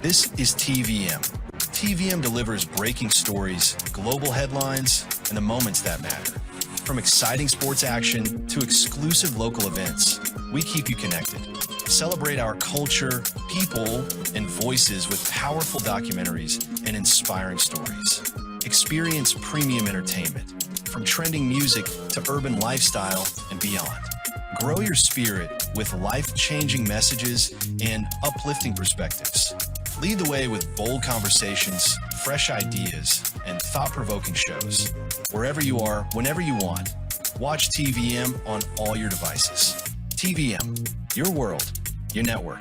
This is TVM. TVM delivers breaking stories, global headlines, and the moments that matter. From exciting sports action to exclusive local events, we keep you connected. Celebrate our culture, people, and voices with powerful documentaries and inspiring stories. Experience premium entertainment, from trending music to urban lifestyle and beyond. Grow your spirit with life-changing messages and uplifting perspectives. Lead the way with bold conversations, fresh ideas, and thought-provoking shows. Wherever you are, whenever you want, watch TVM on all your devices. TVM, your world, your network.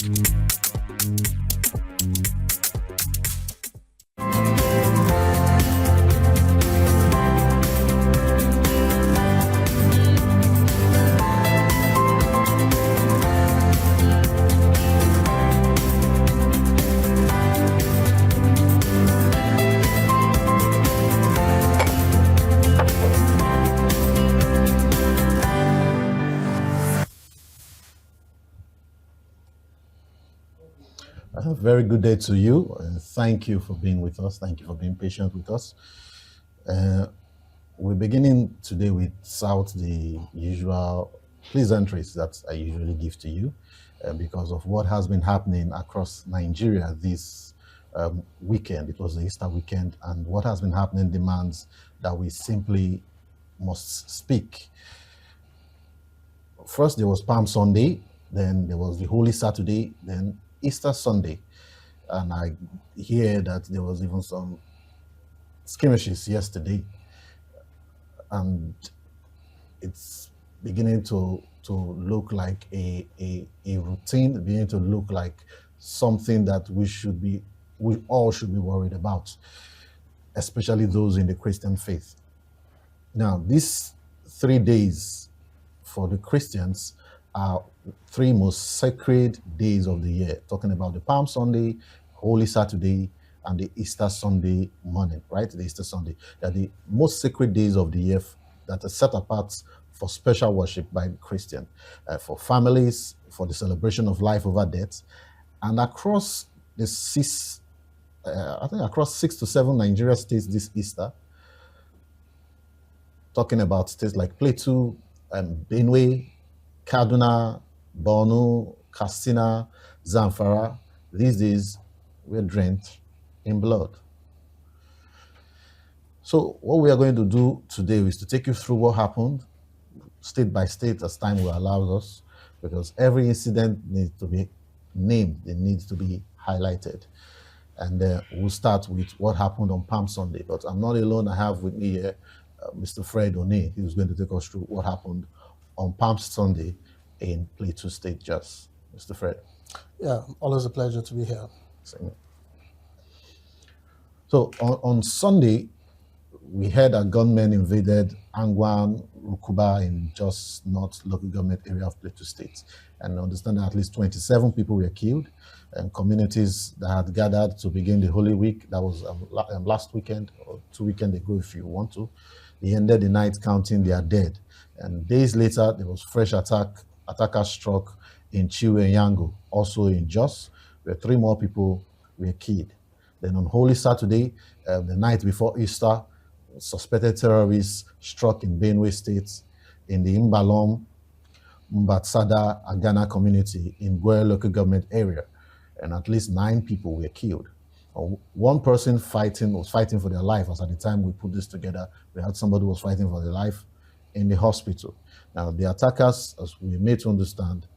A very good day to you. Thank you for being with us. Thank you for being patient with us. We're beginning today without the usual pleasantries that I usually give to you because of what has been happening across Nigeria this weekend. It was the Easter weekend, and what has been happening demands that we simply must speak. First, there was Palm Sunday, then there was the Holy Saturday, then Easter Sunday, and I hear that there was even some skirmishes yesterday, and it's beginning to look like a routine, beginning to look like something that we all should be worried about, especially those in the Christian faith. Now, these 3 days for the Christians are 3 most sacred days of the year, talking about the Palm Sunday, Holy Saturday, and the Easter Sunday morning, right? The Easter Sunday. They're the most sacred days of the year that are set apart for special worship by the Christian, for families, for the celebration of life over death. And across the across 6 to 7 Nigeria states this Easter, talking about states like Plateau and Benue, Kaduna, Borno, Katsina, Zamfara, these days we're drenched in blood. So what we are going to do today is to take you through what happened, state by state, as time will allow us, because every incident needs to be named, it needs to be highlighted. And we'll start with what happened on Palm Sunday. But I'm not alone. I have with me here Mr. Fred One, who's going to take us through what happened on Palm Sunday in Plateau State. Just Mr. Fred. Yeah, always a pleasure to be here. Same. So on Sunday, we heard that gunmen invaded Angwan, Rukuba in Jos North local government area of Plateau State. And understand that at least 27 people were killed, and communities that had gathered to begin the Holy Week, that was last weekend or 2 weekends ago if you want to, they ended the night counting their dead. And days later, there was fresh attackers struck in Chiwe, also in Jos, where 3 more people were killed. Then on Holy Saturday, the night before Easter, suspected terrorists struck in Benue State in the Imbalom, Mbatsada, Agana community in Gwer local government area, and at least 9 people were killed. One person was fighting for their life, as at the time we put this together, we had somebody who was fighting for their life in the hospital. Now, the attackers, as we made to understand,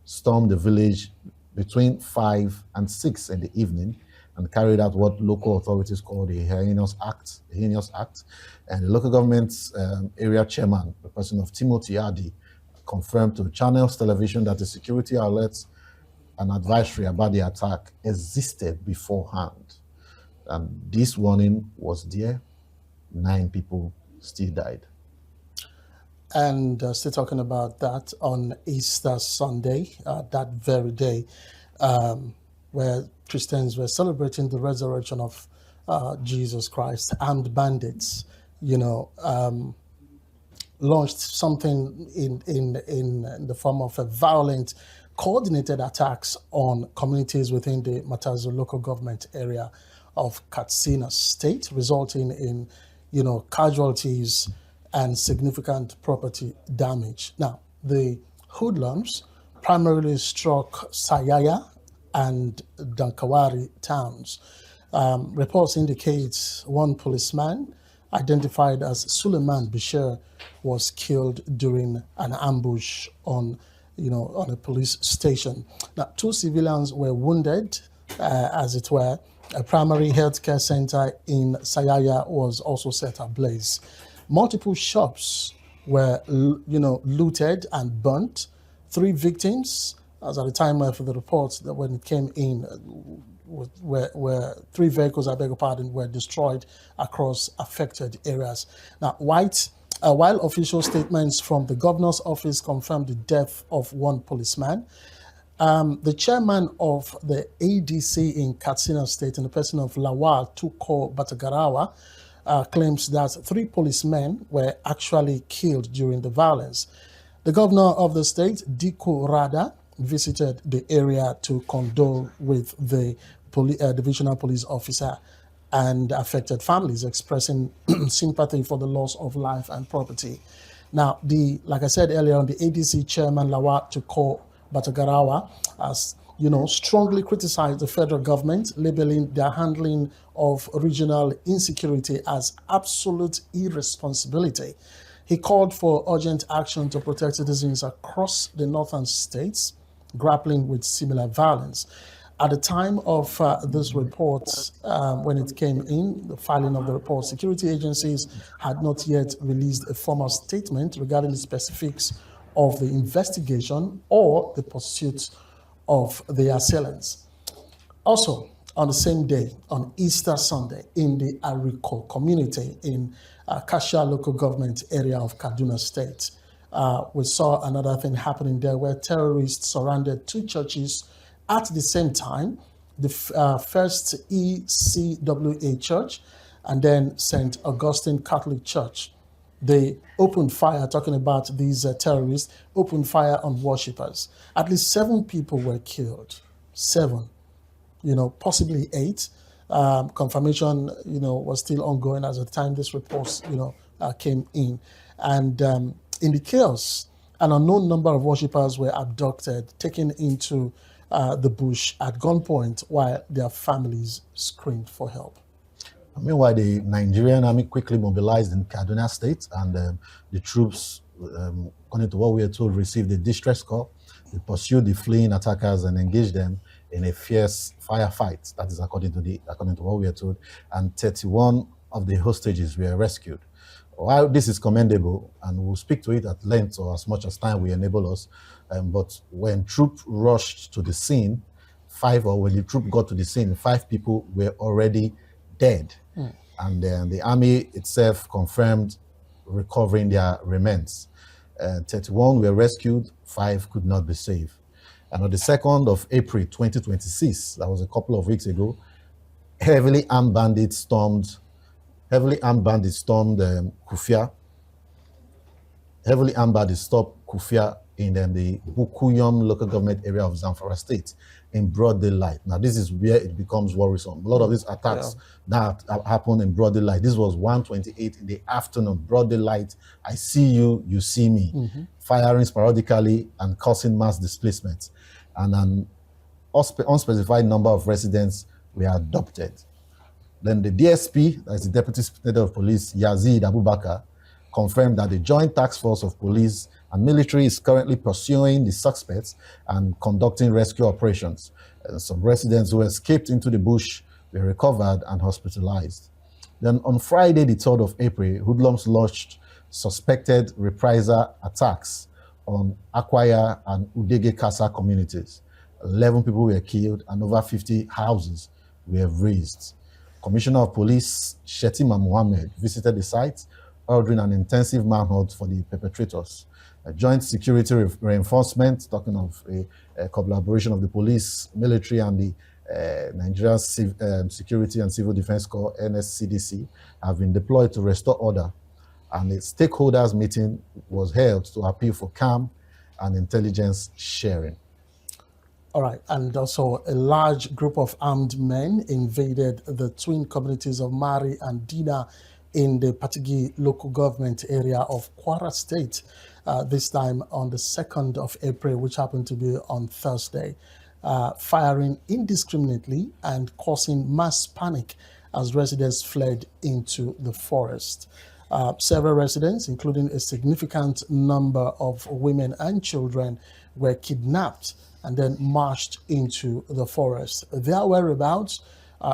stormed the village between 5 and 6 in the evening and carried out what local authorities call the heinous act. And the local government's area chairman, the person of Timothy Adi, confirmed to Channels Television that the security alerts and advisory about the attack existed beforehand. And this warning was there. 9 people still died. And still talking about that on Easter Sunday, that very day, where Christians were celebrating the resurrection of Jesus Christ, armed bandits, launched something in the form of a violent, coordinated attacks on communities within the Matazu local government area of Katsina State, resulting in, casualties and significant property damage. Now, the hoodlums primarily struck Sayaya and Dankawari towns. Reports indicate one policeman, identified as Suleiman Bashir, was killed during an ambush on a police station. Now, two civilians were wounded, as it were. A primary healthcare center in Sayaya was also set ablaze. Multiple shops were, looted and burnt. 3 victims, as at the time of the reports that when it came in, where 3 vehicles, I beg your pardon, were destroyed across affected areas. Now, while official statements from the governor's office confirmed the death of one policeman, the chairman of the ADC in Katsina State, in the person of Lawal Tuko Batagarawa, claims that 3 policemen were actually killed during the violence. The governor of the state, Diko Rada, visited the area to condole with the divisional police officer and affected families, expressing sympathy for the loss of life and property. Now, like I said earlier on, the ADC chairman, Lawal Tuko Batagarawa, has strongly criticized the federal government, labeling their handling of regional insecurity as absolute irresponsibility. He called for urgent action to protect citizens across the northern states grappling with similar violence. At the time of this report, when it came in, the filing of the report, security agencies had not yet released a formal statement regarding the specifics of the investigation or the pursuit of the assailants. Also, on the same day, on Easter Sunday, in the Ariko community in Kasha local government area of Kaduna State, we saw another thing happening there where terrorists surrounded 2 churches at the same time, the First ECWA Church and then St. Augustine Catholic Church. They opened fire, talking about these terrorists, opened fire on worshippers. At least 7 people were killed. 7, possibly 8. Confirmation, was still ongoing as the time this report, came in. And in the chaos, an unknown number of worshippers were abducted, taken into the bush at gunpoint while their families screamed for help. Meanwhile, the Nigerian Army quickly mobilized in Kaduna State, and the troops, according to what we are told, received a distress call. They pursued the fleeing attackers and engaged them in a fierce firefight. That is according to what we are told. And 31 of the hostages were rescued. While this is commendable, and we'll speak to it at length or as much as time will enable us, but when troops rushed to the scene, when the troop got to the scene, 5 people were already dead. And then the army itself confirmed recovering their remains. 31 were rescued, 5 could not be saved. And on the 2nd of April 2026, that was a couple of weeks ago, heavily armed bandits stormed Kufia. Heavily armed bandits stopped Kufia in the Bukuyum local government area of Zamfara State in broad daylight. Now, this is where it becomes worrisome. A lot of these attacks that happen in broad daylight. This was 1:28 in the afternoon, broad daylight. I see you, you see me. Firing sporadically and causing mass displacement. And an unspecified number of residents were adopted. Then the DSP, that's the Deputy Inspector of Police, Yazid Abubakar, confirmed that the Joint Task Force of Police and Military is currently pursuing the suspects and conducting rescue operations. Some residents who escaped into the bush were recovered and hospitalized. Then on Friday, the 3rd of April, hoodlums launched suspected reprisal attacks on Akwaya and Udege Kasa communities. 11 people were killed and over 50 houses were razed. Commissioner of Police Shetima Mohammed visited the site, ordering an intensive manhunt for the perpetrators. A joint security reinforcement, talking of a collaboration of the police, military, and the Nigerian Security and Civil Defense Corps, NSCDC, have been deployed to restore order. And a stakeholders meeting was held to appeal for calm and intelligence sharing. All right, and also a large group of armed men invaded the twin communities of Mari and Dina in the Patigi local government area of Kwara State, this time on the 2nd of April, which happened to be on Thursday, firing indiscriminately and causing mass panic as residents fled into the forest. Several residents, including a significant number of women and children, were kidnapped and then marched into the forest. Their whereabouts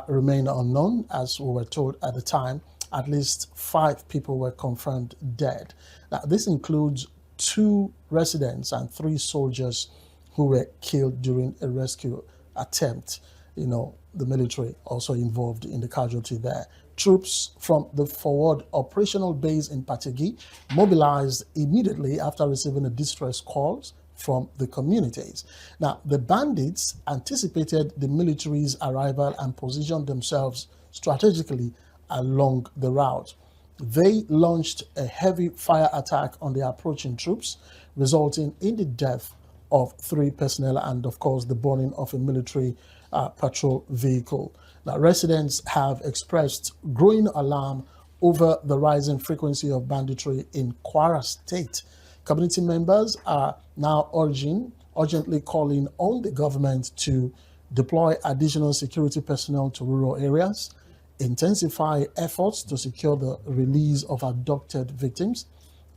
remain unknown, as we were told at the time. At least 5 people were confirmed dead. Now, this includes 2 residents and 3 soldiers who were killed during a rescue attempt. You know, the military also involved in the casualty there. Troops from the forward operational base in Patigi mobilized immediately after receiving a distress calls from the communities. Now, the bandits anticipated the military's arrival and positioned themselves strategically along the route. They launched a heavy fire attack on the approaching troops, resulting in the death of 3 personnel and, of course, the burning of a military patrol vehicle. Now, residents have expressed growing alarm over the rising frequency of banditry in Kwara State. Community members are now urgently calling on the government to deploy additional security personnel to rural areas, intensify efforts to secure the release of abducted victims,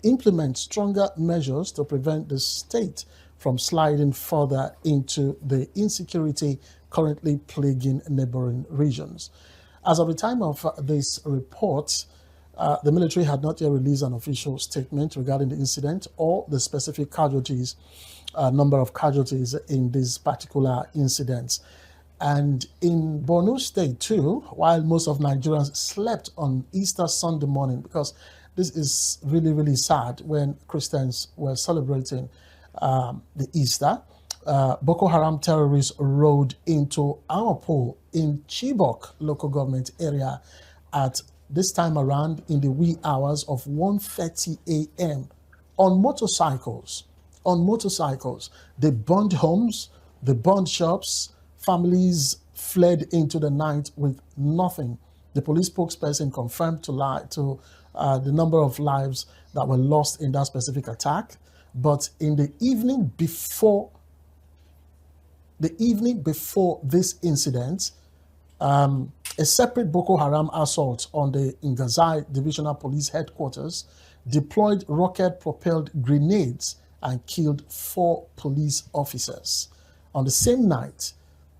implement stronger measures to prevent the state from sliding further into the insecurity currently plaguing neighboring regions. As of the time of this report, the military had not yet released an official statement regarding the incident or the specific casualties, number of casualties in these particular incidents. And in Borno State too, while most of Nigerians slept on Easter Sunday morning, because this is really, really sad when Christians were celebrating the Easter, Boko Haram terrorists rode into our pool in Chibok local government area at this time around in the wee hours of 1:30 a.m. on motorcycles. They burned homes, they burned shops, families fled into the night with nothing. The police spokesperson confirmed to the number of lives that were lost in that specific attack. But in the evening before this incident, a separate Boko Haram assault on the Ngazai Divisional Police Headquarters deployed rocket-propelled grenades and killed 4 police officers. On the same night,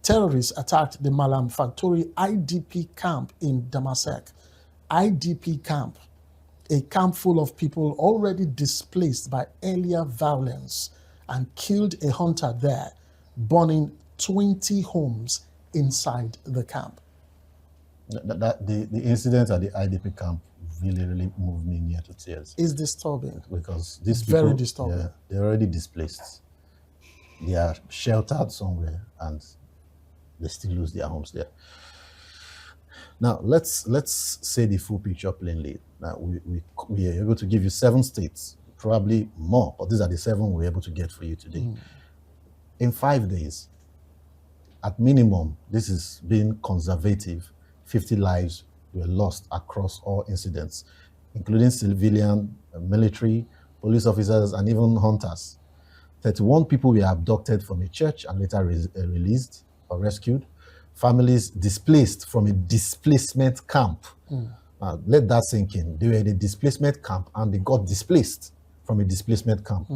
terrorists attacked the Malam Factory IDP camp in Damasak. IDP camp, a camp full of people already displaced by earlier violence, and killed a hunter there, burning 20 homes inside the camp. The incident at the IDP camp really moved me near to tears. It's disturbing. Because these people, very disturbing. They're already displaced. They are sheltered somewhere and they still lose their homes there. Now, let's say the full picture plainly. Now, we are able to give you 7 states, probably more, but these are the 7 we're able to get for you today. In 5 days, at minimum, this is being conservative. 50 lives were lost across all incidents, including civilian, military, police officers, and even hunters. 31 people were abducted from a church and later released or rescued. Families displaced from a displacement camp. Let that sink in. They were in a displacement camp and they got displaced from a displacement camp.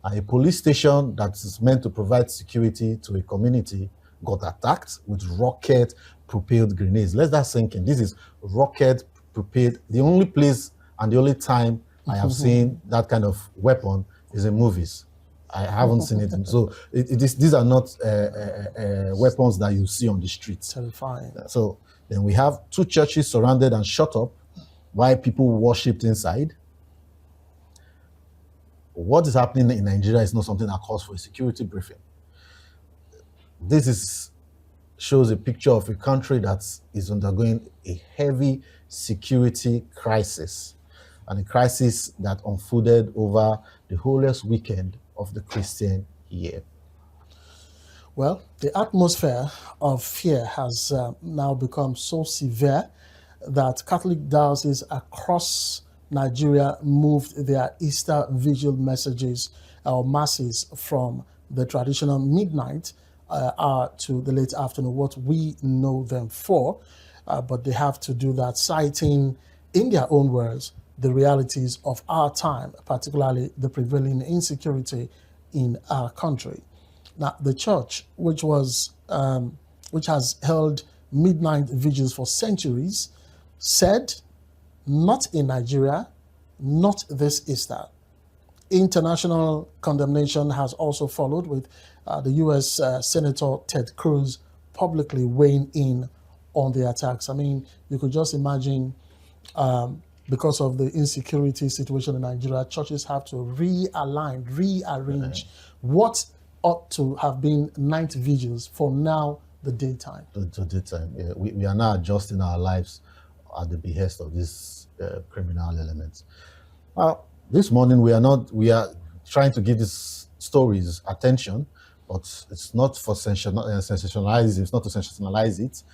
A police station that is meant to provide security to a community got attacked with rocket-propelled grenades. Let that sink in. This is rocket-propelled. The only place and the only time I have seen that kind of weapon is in movies. I haven't seen it. So these are not weapons that you see on the streets. Terrifying. So then we have 2 churches surrounded and shut up while people worshipped inside. what is happening in Nigeria is not something that calls for a security briefing. This shows a picture of a country that is undergoing a heavy security crisis, and a crisis that unfolded over the holiest weekend of the Christian year. Well, the atmosphere of fear has now become so severe that Catholic dioceses across Nigeria moved their Easter vigil messages or masses from the traditional midnight hour to the late afternoon, what we know them for. But they have to do that, citing, in their own words, the realities of our time, particularly the prevailing insecurity in our country. Now, the church, which has held midnight vigils for centuries, said, not in Nigeria, not this Easter. International condemnation has also followed, with the U.S. Senator Ted Cruz publicly weighing in on the attacks. I mean, you could just imagine, because of the insecurity situation in Nigeria, churches have to rearrange what ought to have been night vigils for now the daytime. To daytime, yeah. We are now adjusting our lives at the behest of these criminal elements. This morning we are trying to give these stories attention, but it's not for sensationalize. It's not to sensationalize it.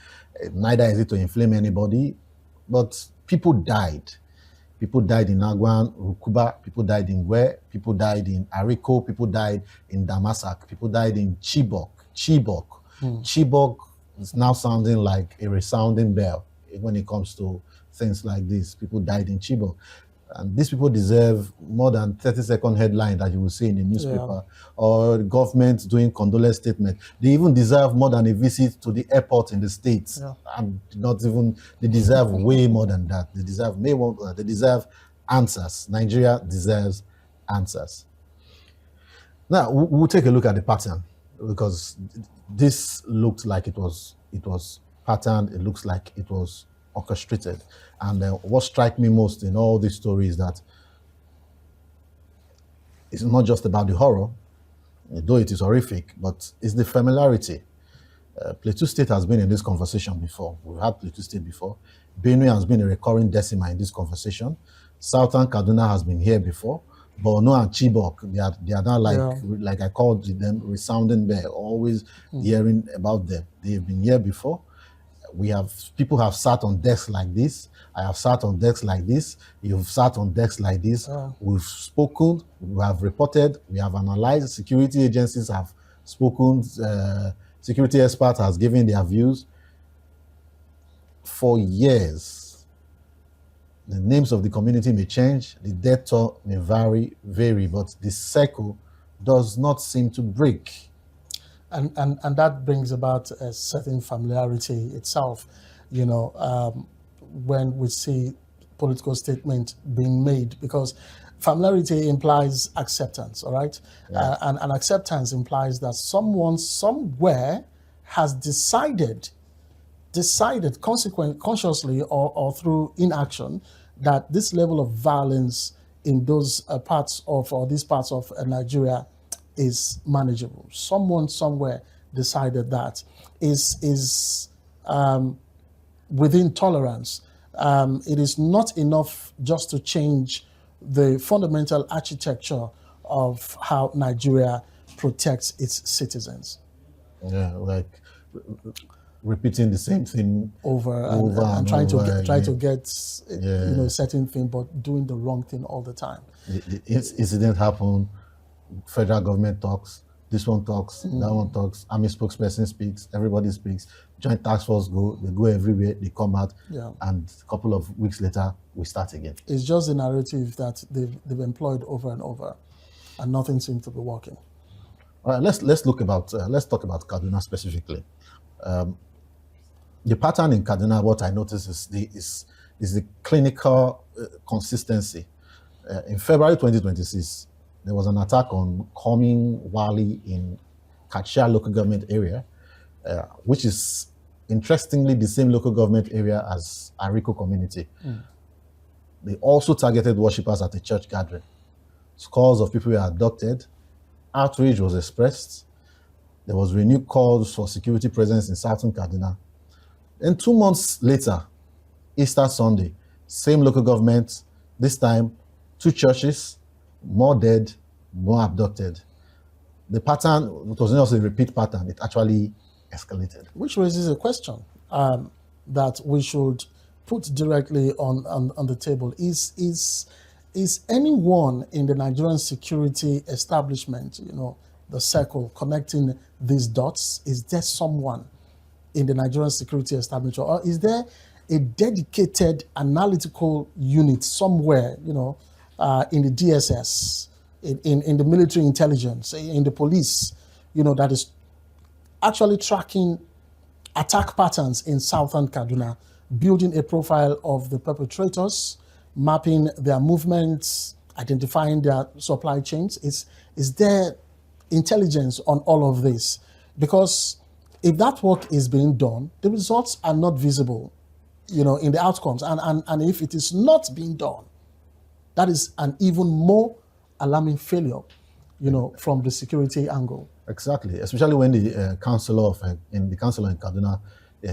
Neither is it to inflame anybody. But people died. People died in Agwan, Rukuba. People died in Gwer. People died in Ariko. People died in Damasak. People died in Chibok. Chibok is now sounding like a resounding bell when it comes to things like this. People died in Chibok. And these people deserve more than 30-second headline that you will see in the newspaper, or the government doing condolence statement. They even deserve more than a visit to the airport in the States. And they deserve way more than that. They deserve answers. Nigeria deserves answers. Now, we'll take a look at the pattern, because this looked like it was patterned. It looks like it was orchestrated. And what strikes me most in all these stories is that it's not just about the horror, though it is horrific, but it's the familiarity. Plateau State has been in this conversation before. We've had Plateau State before. Benue has been a recurring decima in this conversation. Southern Kaduna has been here before. Borno and Chibok, they are now like I called them, resounding bell, always hearing about them. They've been here before. People have sat on desks like this. I have sat on desks like this. You've sat on desks like this. We've spoken. We have reported. We have analyzed. Security agencies have spoken. Security experts has given their views. For years, the names of the community may change. The death toll may vary, but the cycle does not seem to break. And that brings about a certain familiarity itself, when we see political statement being made, because familiarity implies acceptance, all right? Yeah. And acceptance implies that someone somewhere has decided consciously or through inaction, that this level of violence in those these parts of Nigeria is manageable. Someone somewhere decided that is within tolerance. It is not enough just to change the fundamental architecture of how Nigeria protects its citizens. Yeah, like repeating the same thing over and trying to get a certain thing, but doing the wrong thing all the time. The incident happened. Federal government talks, this one talks, that one talks, army spokesperson speaks, everybody speaks, joint task force they go everywhere, they come out, and a couple of weeks later, we start again. It's just the narrative that they've employed over and over, and nothing seems to be working. All right, let's talk about Kaduna specifically. The pattern in Kaduna, what I notice is the clinical consistency. In February 2026, there was an attack on Coming Wali in Kachia local government area, which is interestingly the same local government area as Ariko community. They also targeted worshippers at a church gathering. Scores of people were abducted. Outrage was expressed. There was renewed calls for security presence in southern Kaduna. Then 2 months later, Easter Sunday, same local government, this time 2 churches, more dead, more abducted. The pattern, it was not just a repeat pattern, it actually escalated. Which raises a question that we should put directly on the table. Is anyone in the Nigerian security establishment, the circle connecting these dots, is there someone in the Nigerian security establishment, or is there a dedicated analytical unit somewhere, in the DSS, in the military intelligence, in the police, that is actually tracking attack patterns in southern Kaduna, building a profile of the perpetrators, mapping their movements, identifying their supply chains? Is there intelligence on all of this? Because if that work is being done, the results are not visible, in the outcomes. And if it is not being done, that is an even more alarming failure, from the security angle. Exactly, especially when the councillor in Kaduna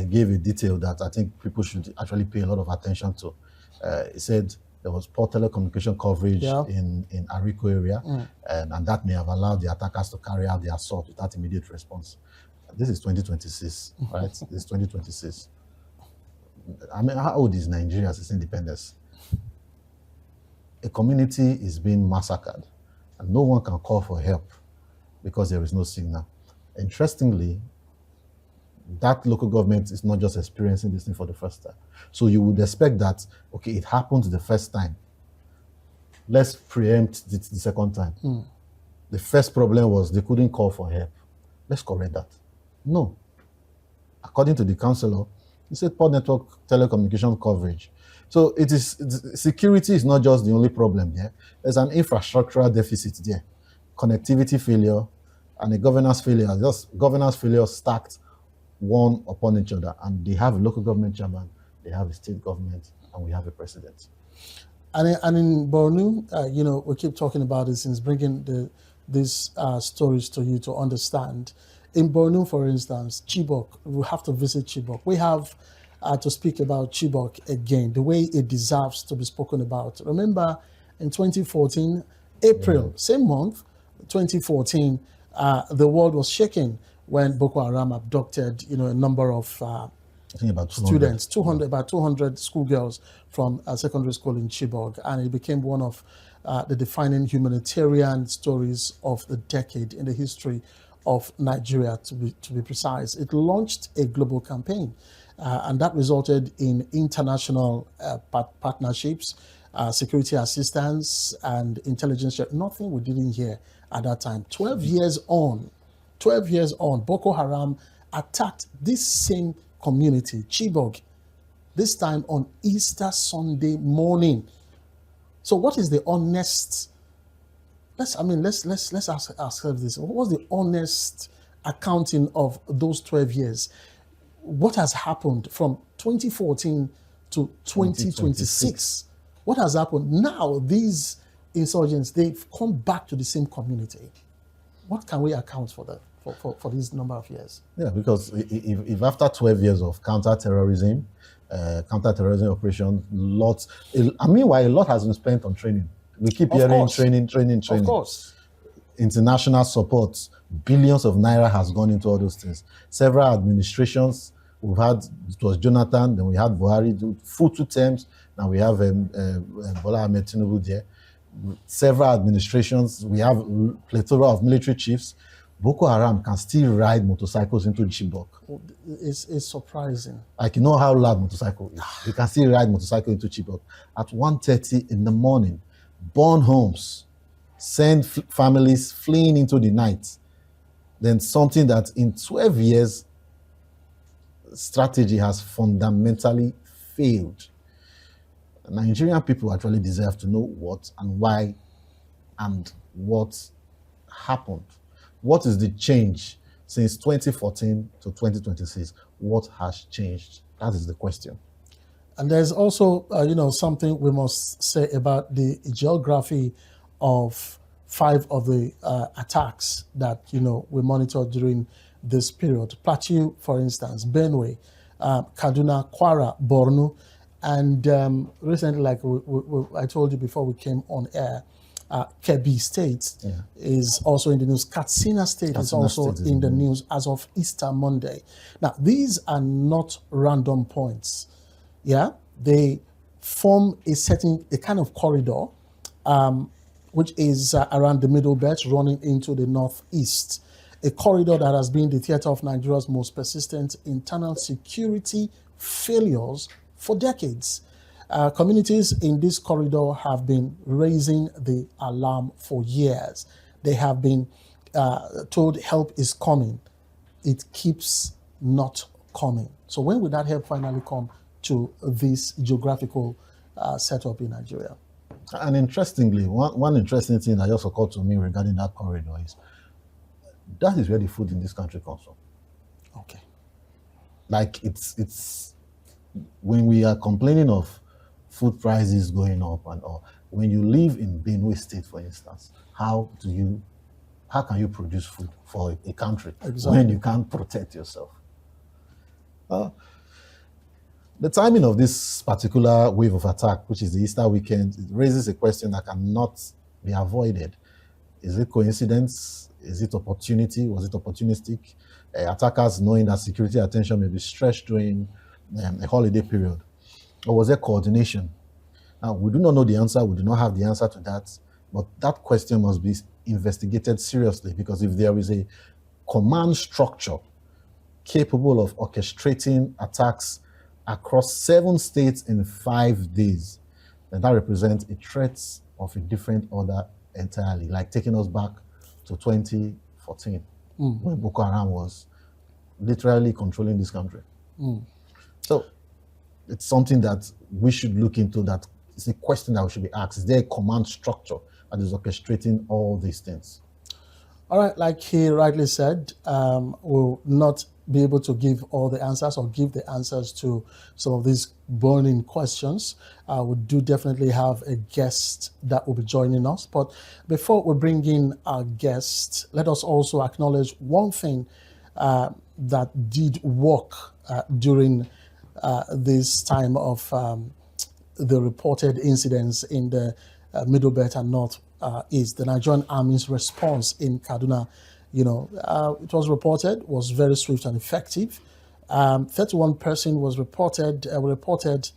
gave a detail that I think people should actually pay a lot of attention to. He said there was poor telecommunication coverage in Ariko area, and that may have allowed the attackers to carry out the assault without immediate response. This is 2026, right? This is 2026. I mean, how old is Nigeria since independence? A community is being massacred, and no one can call for help because there is no signal. Interestingly, that local government is not just experiencing this thing for the first time. So you would expect that, okay, it happened the first time. Let's preempt it the second time. The first problem was they couldn't call for help. Let's correct that. No. According to the councillor, he said poor network telecommunication coverage. So security is not just the only problem there. There's an infrastructural deficit there. Connectivity failure and a governance failure. Just governance failure stacked one upon each other. And they have a local government chairman, they have a state government, and we have a president. And in Borno, we keep talking about it since bringing these stories to you to understand. In Borno, for instance, Chibok, we have to visit Chibok. We have to speak about Chibok again, the way it deserves to be spoken about. Remember, in 2014, April, same month, 2014, the world was shaking when Boko Haram abducted, a number of I think about students, about 200 schoolgirls from a secondary school in Chibok, and it became one of the defining humanitarian stories of the decade in the history of Nigeria, to be precise. It launched a global campaign, and that resulted in international partnerships, security assistance, and intelligence. Nothing we didn't hear at that time. 12 years on, Boko Haram attacked this same community, Chibok, this time on Easter Sunday morning. So what is the honest, let's ask ourselves this. What was the honest accounting of those 12 years? What has happened from 2014 to 2026? What has happened? Now these insurgents, they've come back to the same community. What can we account for that? For this number of years? Yeah, because if after 12 years of counter-terrorism operations, meanwhile, a lot has been spent on training. We keep hearing training. Of course. International support, billions of naira has gone into all those things. Several administrations, we've had, it was Jonathan, then we had Buhari, full 2 terms, now we have Bola Ahmed Tinubu there. Several administrations, we have a plethora of military chiefs. Boko Haram can still ride motorcycles into Chibok. It's surprising. Like, you know how loud motorcycle is. They can still ride motorcycle into Chibok at 1:30 in the morning. Burn homes, send families fleeing into the night. Then something that in 12 years, strategy has fundamentally failed. Nigerian people actually deserve to know what and why and what happened. What is the change since 2014 to 2026? What has changed? That is the question. And there's also, something we must say about the geography of 5 of the attacks that we monitored during this period. Plateau, for instance, Benue, Kaduna, Kwara, Borno, and recently, like I told you before we came on air, Kebbi State is also in the news. Katsina State is also in the news as of Easter Monday. Now, these are not random points. Yeah, they form a kind of corridor, which is around the Middle Belt running into the northeast. A corridor that has been the theater of Nigeria's most persistent internal security failures for decades. Communities in this corridor have been raising the alarm for years. They have been told help is coming. It keeps not coming. So when will that help finally come to this geographical setup in Nigeria? And interestingly, one interesting thing that just occurred to me regarding that corridor is that is where the food in this country comes from. Okay. Like it's when we are complaining of food prices going up and all, when you live in Benue State, for instance, how can you produce food for a country when you can't protect yourself? The timing of this particular wave of attack, which is the Easter weekend, it raises a question that cannot be avoided. Is it coincidence? Is it opportunity? Was it opportunistic? Attackers knowing that security attention may be stretched during a holiday period? Or was there coordination? Now, we do not know the answer. We do not have the answer to that. But that question must be investigated seriously, because if there is a command structure capable of orchestrating attacks across 7 states in 5 days, then that represents a threat of a different order entirely, like taking us back to 2014, when Boko Haram was literally controlling this country. So it's something that we should look into. That it's a question that we should be asked. Is there a command structure that is orchestrating all these things? All right, like he rightly said, we'll not be able to give all the answers or give the answers to some of these burning questions. We do definitely have a guest that will be joining us. But before we bring in our guest, let us also acknowledge one thing that did work during this time of the reported incidents in the Middle Belt and North East. The Nigerian Army's response in Kaduna, it was reported, was very swift and effective. 31 person was reported that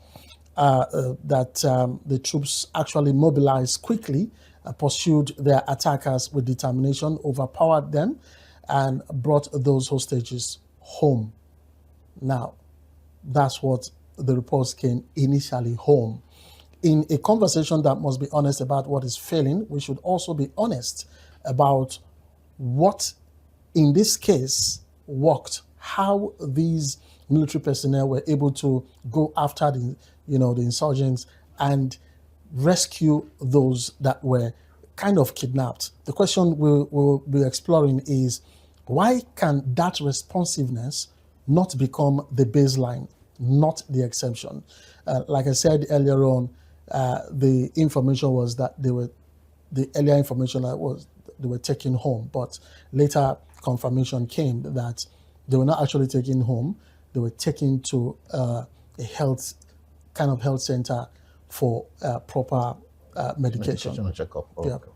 the troops actually mobilized quickly, pursued their attackers with determination, overpowered them, and brought those hostages home. Now, that's what the reports came initially home. In a conversation that must be honest about what is failing, we should also be honest about what, in this case, worked, how these military personnel were able to go after the insurgents and rescue those that were kind of kidnapped. The question we'll be exploring is, why can that responsiveness not become the baseline, not the exception? Like I said earlier on, the information was that they were taken home, but later confirmation came that they were not actually taken home. They were taken to a health center for proper medication and checkup. Yeah. Okay.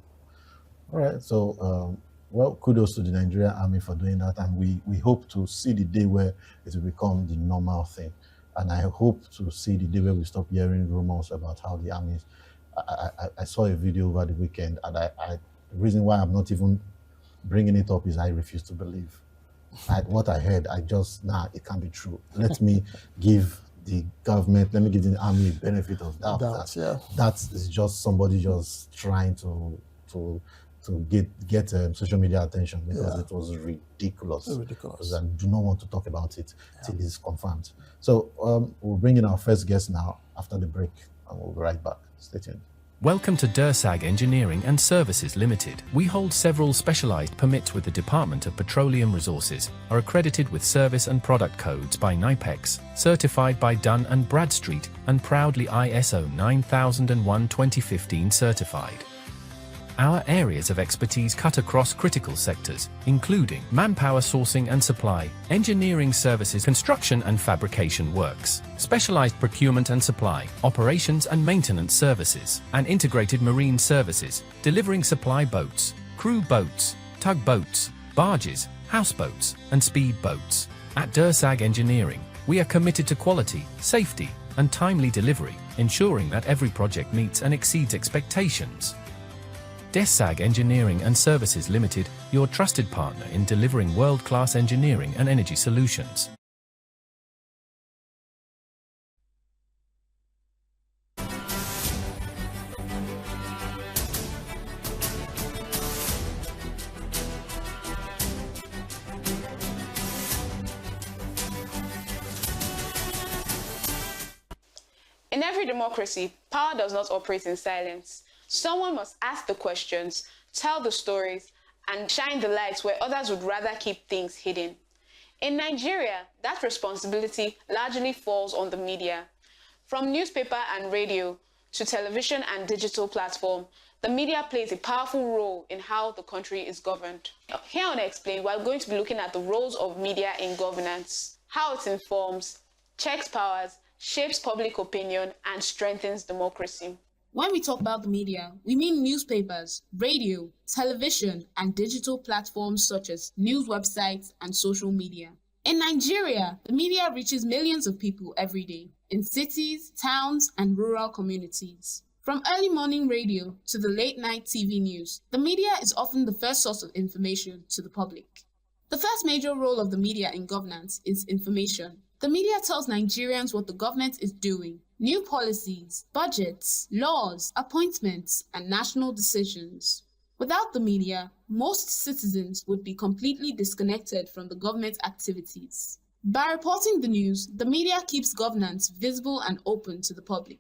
All right. So, kudos to the Nigerian Army for doing that, and we hope to see the day where it will become the normal thing. And I hope to see the day where we stop hearing rumors about how the army is. I saw a video over the weekend, and the reason why I'm not even bringing it up is I refuse to believe. What I heard, it can't be true. Let me give the army the benefit of doubt. That is just somebody just trying to get social media attention, because it was ridiculous. Because I do not want to talk about it till it's confirmed. So we'll bring in our first guest now after the break, and we'll be right back. Stay tuned. Welcome to DERSAG Engineering and Services Limited. We hold several specialized permits with the Department of Petroleum Resources, are accredited with service and product codes by NIPEX, certified by Dun & Bradstreet, and proudly ISO 9001:2015 certified. Our areas of expertise cut across critical sectors, including manpower sourcing and supply, engineering services, construction and fabrication works, specialized procurement and supply, operations and maintenance services, and integrated marine services, delivering supply boats, crew boats, tugboats, barges, houseboats, and speedboats. At DERSAG Engineering, we are committed to quality, safety, and timely delivery, ensuring that every project meets and exceeds expectations. DERSAG Engineering and Services Limited, your trusted partner in delivering world-class engineering and energy solutions. In every democracy, power does not operate in silence. Someone must ask the questions, tell the stories, and shine the lights where others would rather keep things hidden. In Nigeria, that responsibility largely falls on the media. From newspaper and radio to television and digital platform, the media plays a powerful role in how the country is governed. Here on Explain, we're going to be looking at the roles of media in governance, how it informs, checks powers, shapes public opinion, and strengthens democracy. When we talk about the media, we mean newspapers, radio, television, and digital platforms such as news websites and social media. In Nigeria, the media reaches millions of people every day in cities, towns, and rural communities. From early morning radio to the late night TV news, the media is often the first source of information to the public. The first major role of the media in governance is information. The media tells Nigerians what the government is doing, new policies, budgets, laws, appointments, and national decisions. Without the media, most citizens would be completely disconnected from the government activities. By reporting the news, the media keeps governance visible and open to the public.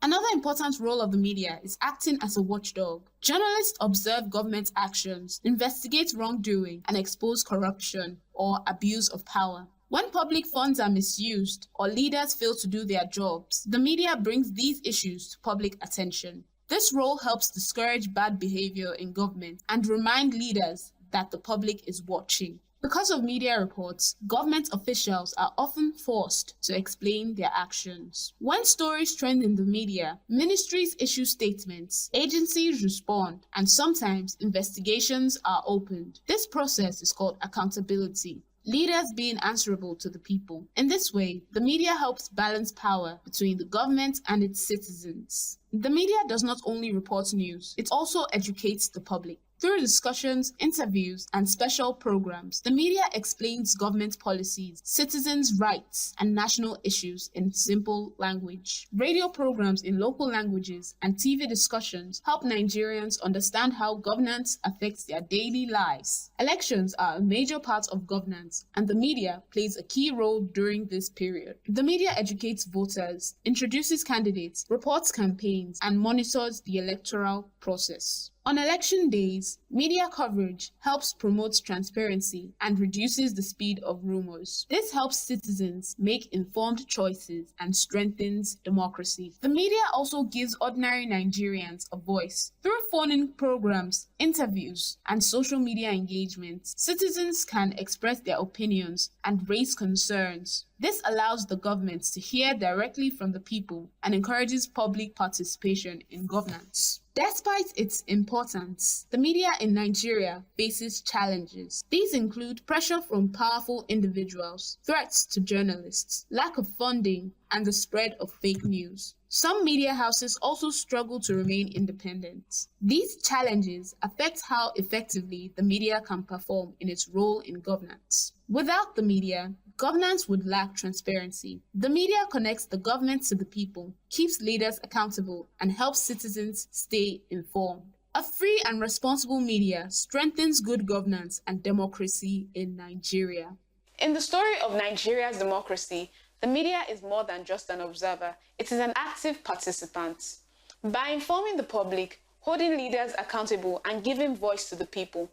Another important role of the media is acting as a watchdog. Journalists observe government actions, investigate wrongdoing, and expose corruption or abuse of power. When public funds are misused or leaders fail to do their jobs, the media brings these issues to public attention. This role helps discourage bad behavior in government and remind leaders that the public is watching. Because of media reports, government officials are often forced to explain their actions. When stories trend in the media, ministries issue statements, agencies respond, and sometimes investigations are opened. This process is called accountability. Leaders being answerable to the people. In this way, the media helps balance power between the government and its citizens. The media does not only report news, it also educates the public. Through discussions, interviews, and special programs, the media explains government policies, citizens' rights, and national issues in simple language. Radio programs in local languages and TV discussions help Nigerians understand how governance affects their daily lives. Elections are a major part of governance, and the media plays a key role during this period. The media educates voters, introduces candidates, reports campaigns, and monitors the electoral process. On election days, media coverage helps promote transparency and reduces the speed of rumors. This helps citizens make informed choices and strengthens democracy. The media also gives ordinary Nigerians a voice. Through phone-in programs, interviews, and social media engagements, citizens can express their opinions and raise concerns. This allows the government to hear directly from the people and encourages public participation in governance. Despite its importance, the media in Nigeria faces challenges. These include pressure from powerful individuals, threats to journalists, lack of funding, and the spread of fake news. Some media houses also struggle to remain independent. These challenges affect how effectively the media can perform in its role in governance. Without the media, governance would lack transparency. The media connects the government to the people, keeps leaders accountable, and helps citizens stay informed. A free and responsible media strengthens good governance and democracy in Nigeria. In the story of Nigeria's democracy, the media is more than just an observer. It is an active participant. By informing the public, holding leaders accountable, and giving voice to the people,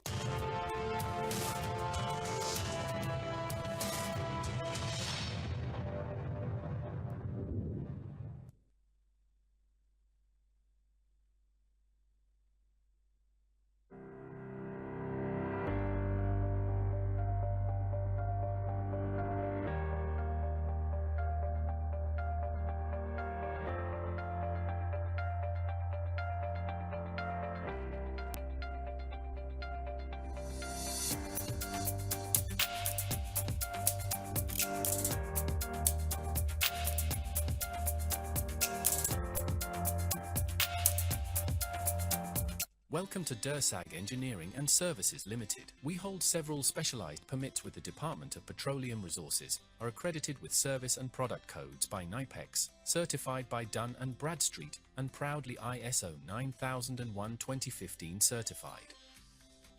Welcome to DERSAG Engineering and Services Limited. We hold several specialized permits with the Department of Petroleum Resources, are accredited with service and product codes by NIPEX, certified by Dun & Bradstreet, and proudly ISO 9001:2015 certified.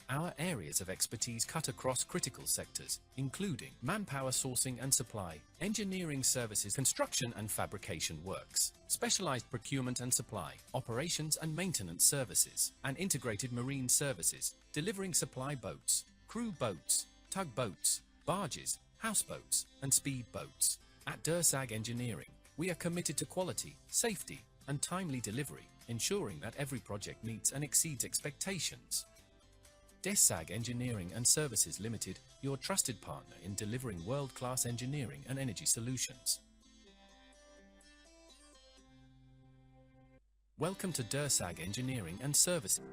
Our areas of expertise cut across critical sectors, including manpower sourcing and supply, engineering services, construction and fabrication works, specialized procurement and supply, operations and maintenance services, and integrated marine services, delivering supply boats, crew boats, tugboats, barges, houseboats, and speed boats. At DERSAG Engineering, we are committed to quality, safety, and timely delivery, ensuring that every project meets and exceeds expectations. DERSAG Engineering and Services Limited, your trusted partner in delivering world-class engineering and energy solutions. Welcome to DERSAG Engineering and Services.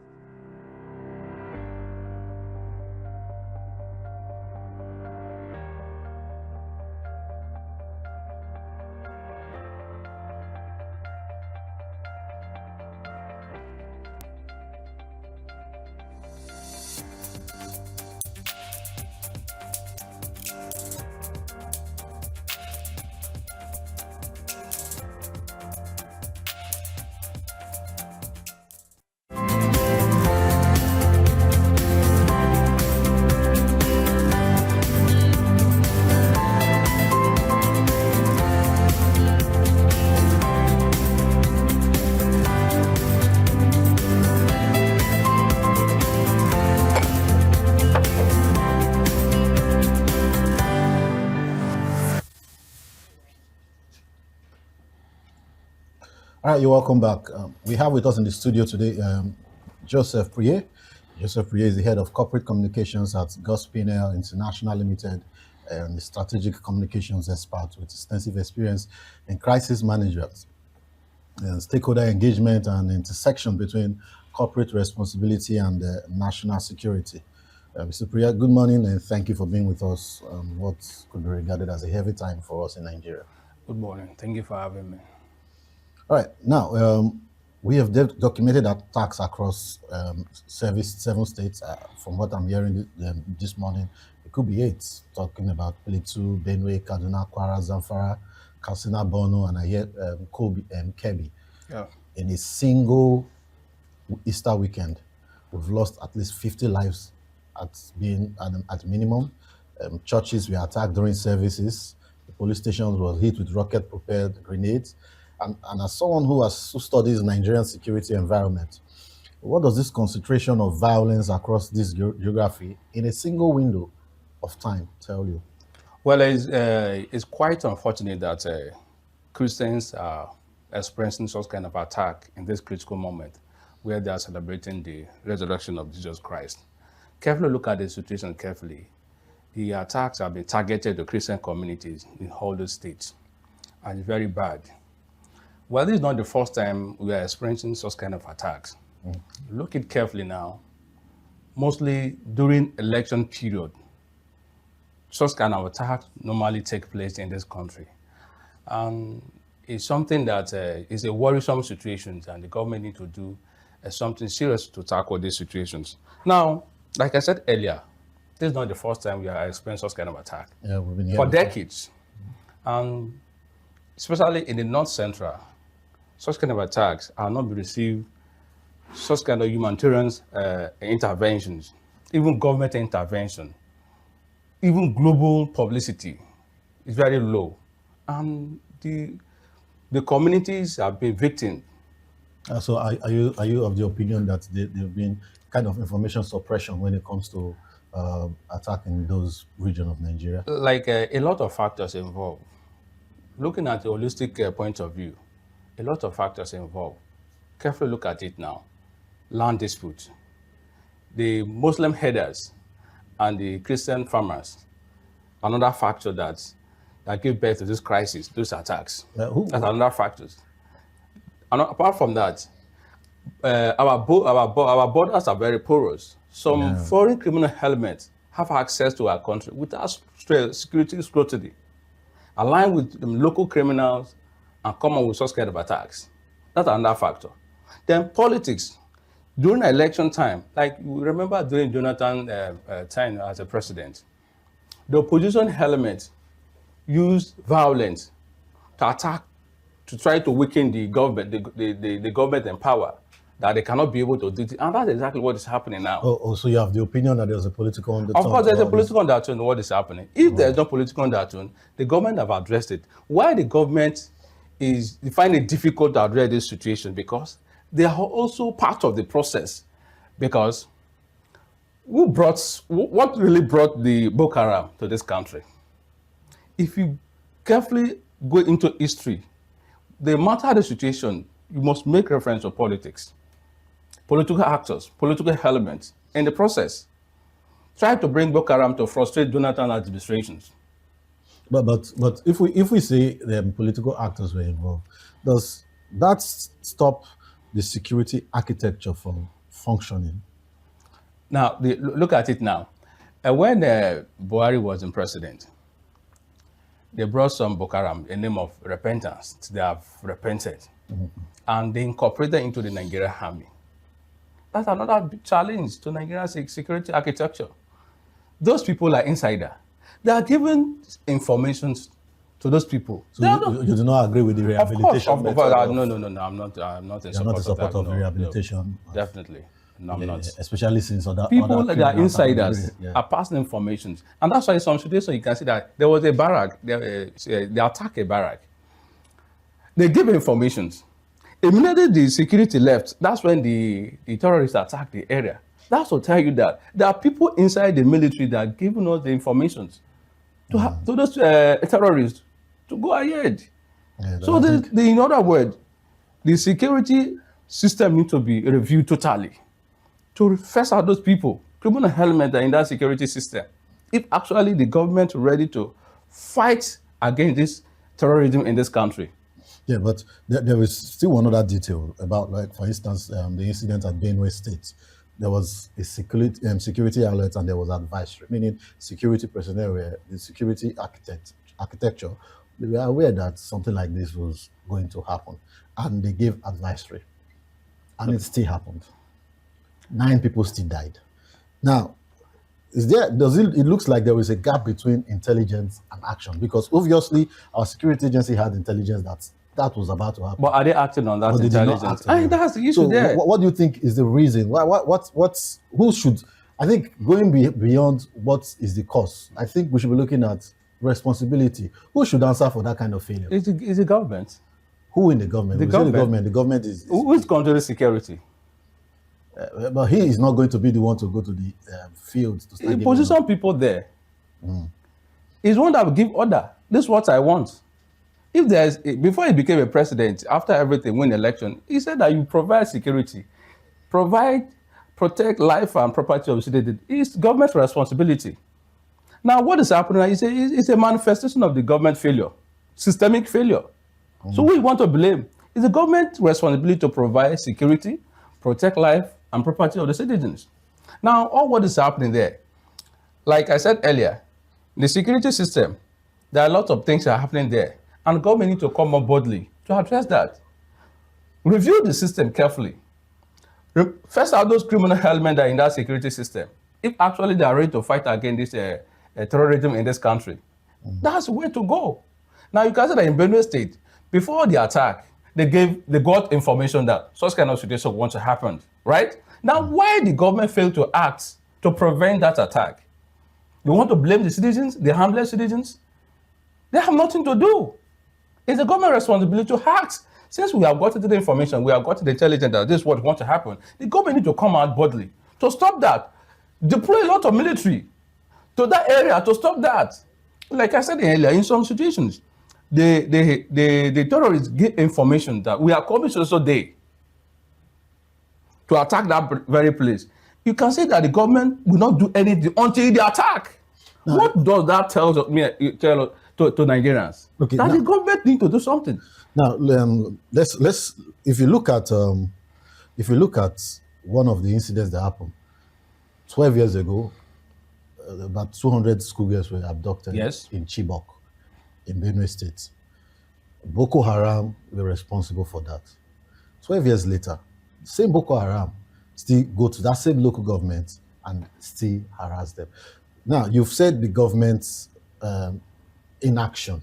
All right, you're welcome back. We have with us in the studio today Joseph Preye. Joseph Preye is the head of corporate communications at Gwer International Limited and the strategic communications expert with extensive experience in crisis management and stakeholder engagement and intersection between corporate responsibility and national security. Mr. Preye, good morning and thank you for being with us on what could be regarded as a heavy time for us in Nigeria. Good morning. Thank you for having me. All right, now we have documented attacks across seven states. From what I'm hearing this morning, it could be 8, talking about Plateau, Benue, Kaduna, Kwara, Zamfara, Kaduna, Borno, and I hear Kobe and Kebbi. Yeah. In a single Easter weekend, we've lost at least 50 lives at minimum. Churches were attacked during services. The police stations were hit with rocket-propelled grenades. And as someone who studies Nigerian security environment, what does this concentration of violence across this geography in a single window of time tell you? Well, it's quite unfortunate that Christians are experiencing such kind of attack in this critical moment where they are celebrating the resurrection of Jesus Christ. Carefully look at the situation carefully. The attacks have been targeted to Christian communities in all the states, and it's very bad. Well, this is not the first time we are experiencing such kind of attacks. Look it carefully now. Mostly during election period, such kind of attacks normally take place in this country. And it's something that is a worrisome situation, and the government need to do something serious to tackle these situations. Now, like I said earlier, this is not the first time we are experiencing such kind of attack. Yeah, we've been here for before. decades. And especially in the North Central, such kind of attacks are not be received, such kind of humanitarian interventions, even government intervention, even global publicity is very low. And the communities have been victims. So are you of the opinion that there've been kind of information suppression when it comes to attacking those regions of Nigeria? Like a lot of factors involved. Looking at the holistic point of view, a lot of factors involved. Carefully look at it now. Land dispute. The Muslim herders and the Christian farmers, another factor that gave birth to this crisis, those attacks. That's another factor. And apart from that, our borders are very porous. Some foreign criminal elements have access to our country without security scrutiny, align with local criminals and come up with such kind of attacks. That's another factor. Then politics. During election time, like you remember during Jonathan's time as a president, the opposition element used violence to attack, to try to weaken the government, the government in power, that they cannot be able to do it. And that's exactly what is happening now. Oh, so you have the opinion that there's a political undertone? Of course, there's to a all political undertone to what is happening. If there's no political undertone, the government have addressed it. Why the government they find it difficult to address this situation? Because they are also part of the process. Because what really brought the Boko Haram to this country? If you carefully go into history, the matter of the situation, you must make reference to politics, political actors, political elements in the process. Try to bring Boko Haram to frustrate Jonathan administrations. But if we say the political actors were involved, does that stop the security architecture from functioning? Now, look at it now. When Buhari was in president, they brought some Boko Haram in the name of repentance. They have repented. And they incorporated into the Nigerian Army. That's another big challenge to Nigerian security architecture. Those people are insider. They are giving information to those people. So you do not agree with the rehabilitation? Of course. No, I'm not in support of rehabilitation. No, definitely. No, I'm not. Especially since people that are insiders are passing information. And that's why in some situations you can see that there was a barrack, they attacked a barrack. They give information. Immediately the security left, that's when the terrorists attacked the area. That's to tell you that there are people inside the military that are giving us the information to those terrorists to go ahead. Yeah, so in other words, the security system needs to be reviewed totally to face out those people, criminal elements in that security system. If actually the government is ready to fight against this terrorism in this country. Yeah, but there is still one other detail about, like, for instance, the incident at Benue State. There was a security alert and there was advisory, meaning security personnel were the security architecture. They were aware that something like this was going to happen, and they gave advisory, and it still happened. 9 people still died. Now, it looks like there is a gap between intelligence and action, because obviously our security agency had intelligence that was about to happen. But are they acting on that intelligence? That's the issue so there. What do you think is the reason? Who should, I think, going beyond what is the cause, I think we should be looking at responsibility. Who should answer for that kind of failure? It's the government. Who in the government? The government. The government is who is controlling security? But he is not going to be the one to go to the field to start. He position people there. He's one that will give order. This is what I want. If there's before he became a president, after everything, win election, he said that you provide security, protect life and property of citizens. It's government's responsibility. Now, what is happening is a manifestation of the government failure, systemic failure. So who you want to blame? It's the government's responsibility to provide security, protect life and property of the citizens. Now, all what is happening there, like I said earlier, the security system, there are a lot of things that are happening there. And government need to come on boldly to address that. Review the system carefully. First out those criminal elements that are in that security system. If actually they are ready to fight against this terrorism in this country, that's the way to go. Now you can see that in Benue State, before the attack, they got information that such kind of situation wants to happen, right? Now, why the government failed to act to prevent that attack? You want to blame the citizens, the harmless citizens? They have nothing to do. It's the government responsibility to act. Since we have gotten the information, we have gotten the intelligence that this is what wants to happen, the government needs to come out boldly to stop that. Deploy a lot of military to that area to stop that. Like I said earlier, in some situations, the terrorists give information that we are coming so day to attack that very place. You can say that the government will not do anything until they attack. No. What does that tell to Nigerians? Okay, that the government need to do something. Now, let's if you look at one of the incidents that happened 12 years ago, about 200 schoolgirls were abducted in Chibok, in Benue State. Boko Haram were responsible for that. 12 years later, same Boko Haram still go to that same local government and still harass them. Now, you've said the government's inaction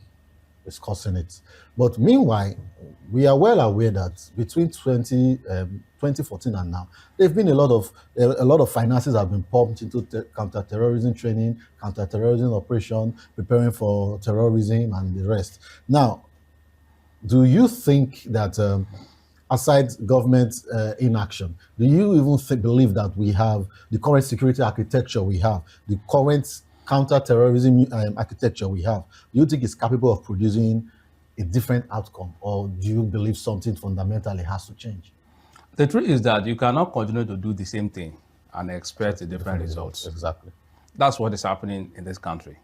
is causing it. But meanwhile, we are well aware that between 2014 and now, there've been a lot of finances have been pumped into counter-terrorism training, counter-terrorism operation, preparing for terrorism and the rest. Now, do you think that aside government inaction, do you even believe that we have the current security architecture we have, the current counter-terrorism architecture we have, do you think it's capable of producing a different outcome, or do you believe something fundamentally has to change? The truth is that you cannot continue to do the same thing and expect a different results. Exactly. That's what is happening in this country.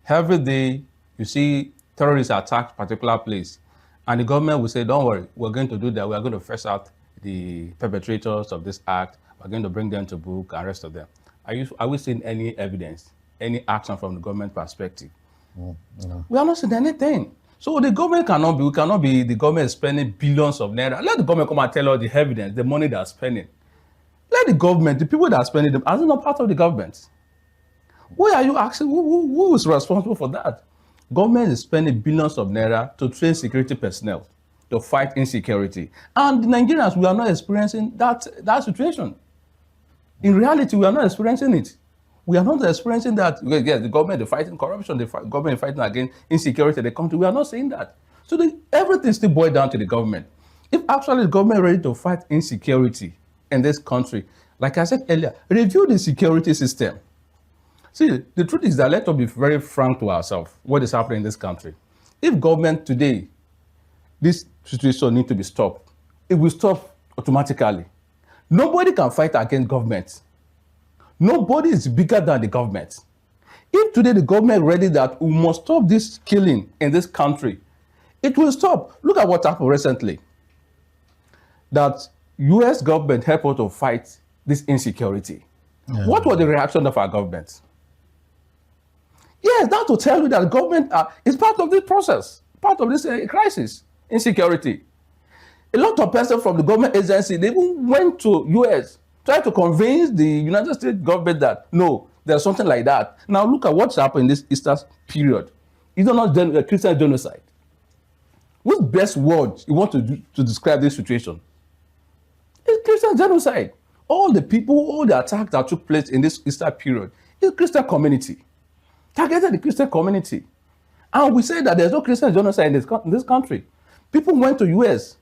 Every day you see terrorists attack a particular place, and the government will say, don't worry, we're going to do that. We are going to fresh out the perpetrators of this act. We're going to bring them to book and rest of them. Are we seeing any evidence, any action from the government perspective? No. We are not seeing anything. So the government cannot be the government spending billions of naira. Let the government come and tell us the evidence, the money they are spending. Let the government, the people that are spending them, are they not part of the government? Why are you asking, who is responsible for that? Government is spending billions of naira to train security personnel to fight insecurity. And the Nigerians, we are not experiencing that situation. In reality, we are not experiencing it. We are not experiencing that. Yes, the government is fighting corruption, the government is fighting against insecurity in the country. We are not saying that. So everything still boils down to the government. If actually the government is ready to fight insecurity in this country, like I said earlier, review the security system. See, the truth is that let us be very frank to ourselves, what is happening in this country. If government today, this situation needs to be stopped, it will stop automatically. Nobody can fight against government. Nobody is bigger than the government. If today the government is ready that we must stop this killing in this country, it will stop. Look at what happened recently. That US government helped us to fight this insecurity. Yeah. What was the reaction of our government? Yes, that to tell you that government is part of this process, part of this crisis, insecurity. A lot of persons from the government agency, they even went to US, tried to convince the United States government that, no, there's something like that. Now look at what's happened in this Easter period. It's not Christian genocide. What's the best word you want to describe this situation? It's Christian genocide. All the people, all the attacks that took place in this Easter period, is Christian community. Targeted the Christian community. And we say that there's no Christian genocide in this country. People went to US,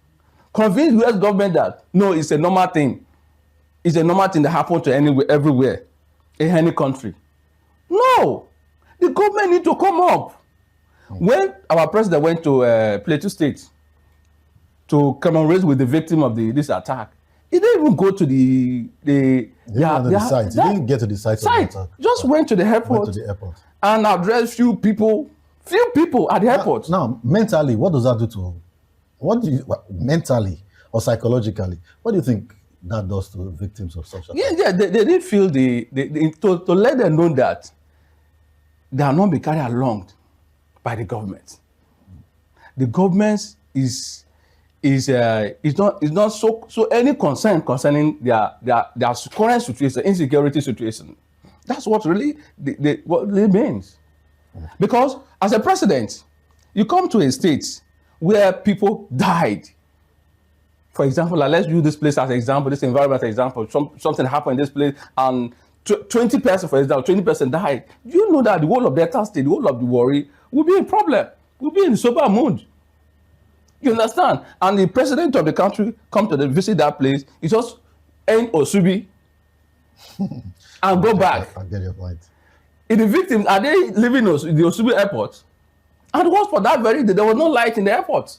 convinced US government that, no, it's a normal thing. It's a normal thing that happens to everywhere, in any country. No! The government need to come up. When our president went to Plateau State to commemorate with the victim of this attack, he didn't even go to the site. He didn't get to the site of the attack. Just went to the airport. And addressed few people at the airport. Now, mentally, what does that do mentally or psychologically, what do you think that does to victims of such attacks? Yeah, they did feel to let them know that they are not being carried along by the government. The government is not so any concern concerning their current situation, insecurity situation. That's what really what it means. Because as a president, you come to a state where people died. For example, let's use this place as an example, this environment as an example. Something happened in this place and 20 persons, for example, 20% died. You know that the whole of Delta State, the whole of the Warri will be in problem, will be in sober mood. You understand? And the president of the country come to visit that place, he just end Osubi and go back. I get your point. If the victims, are they living in the Osubi airport? And once for that very day, there was no light in the airport.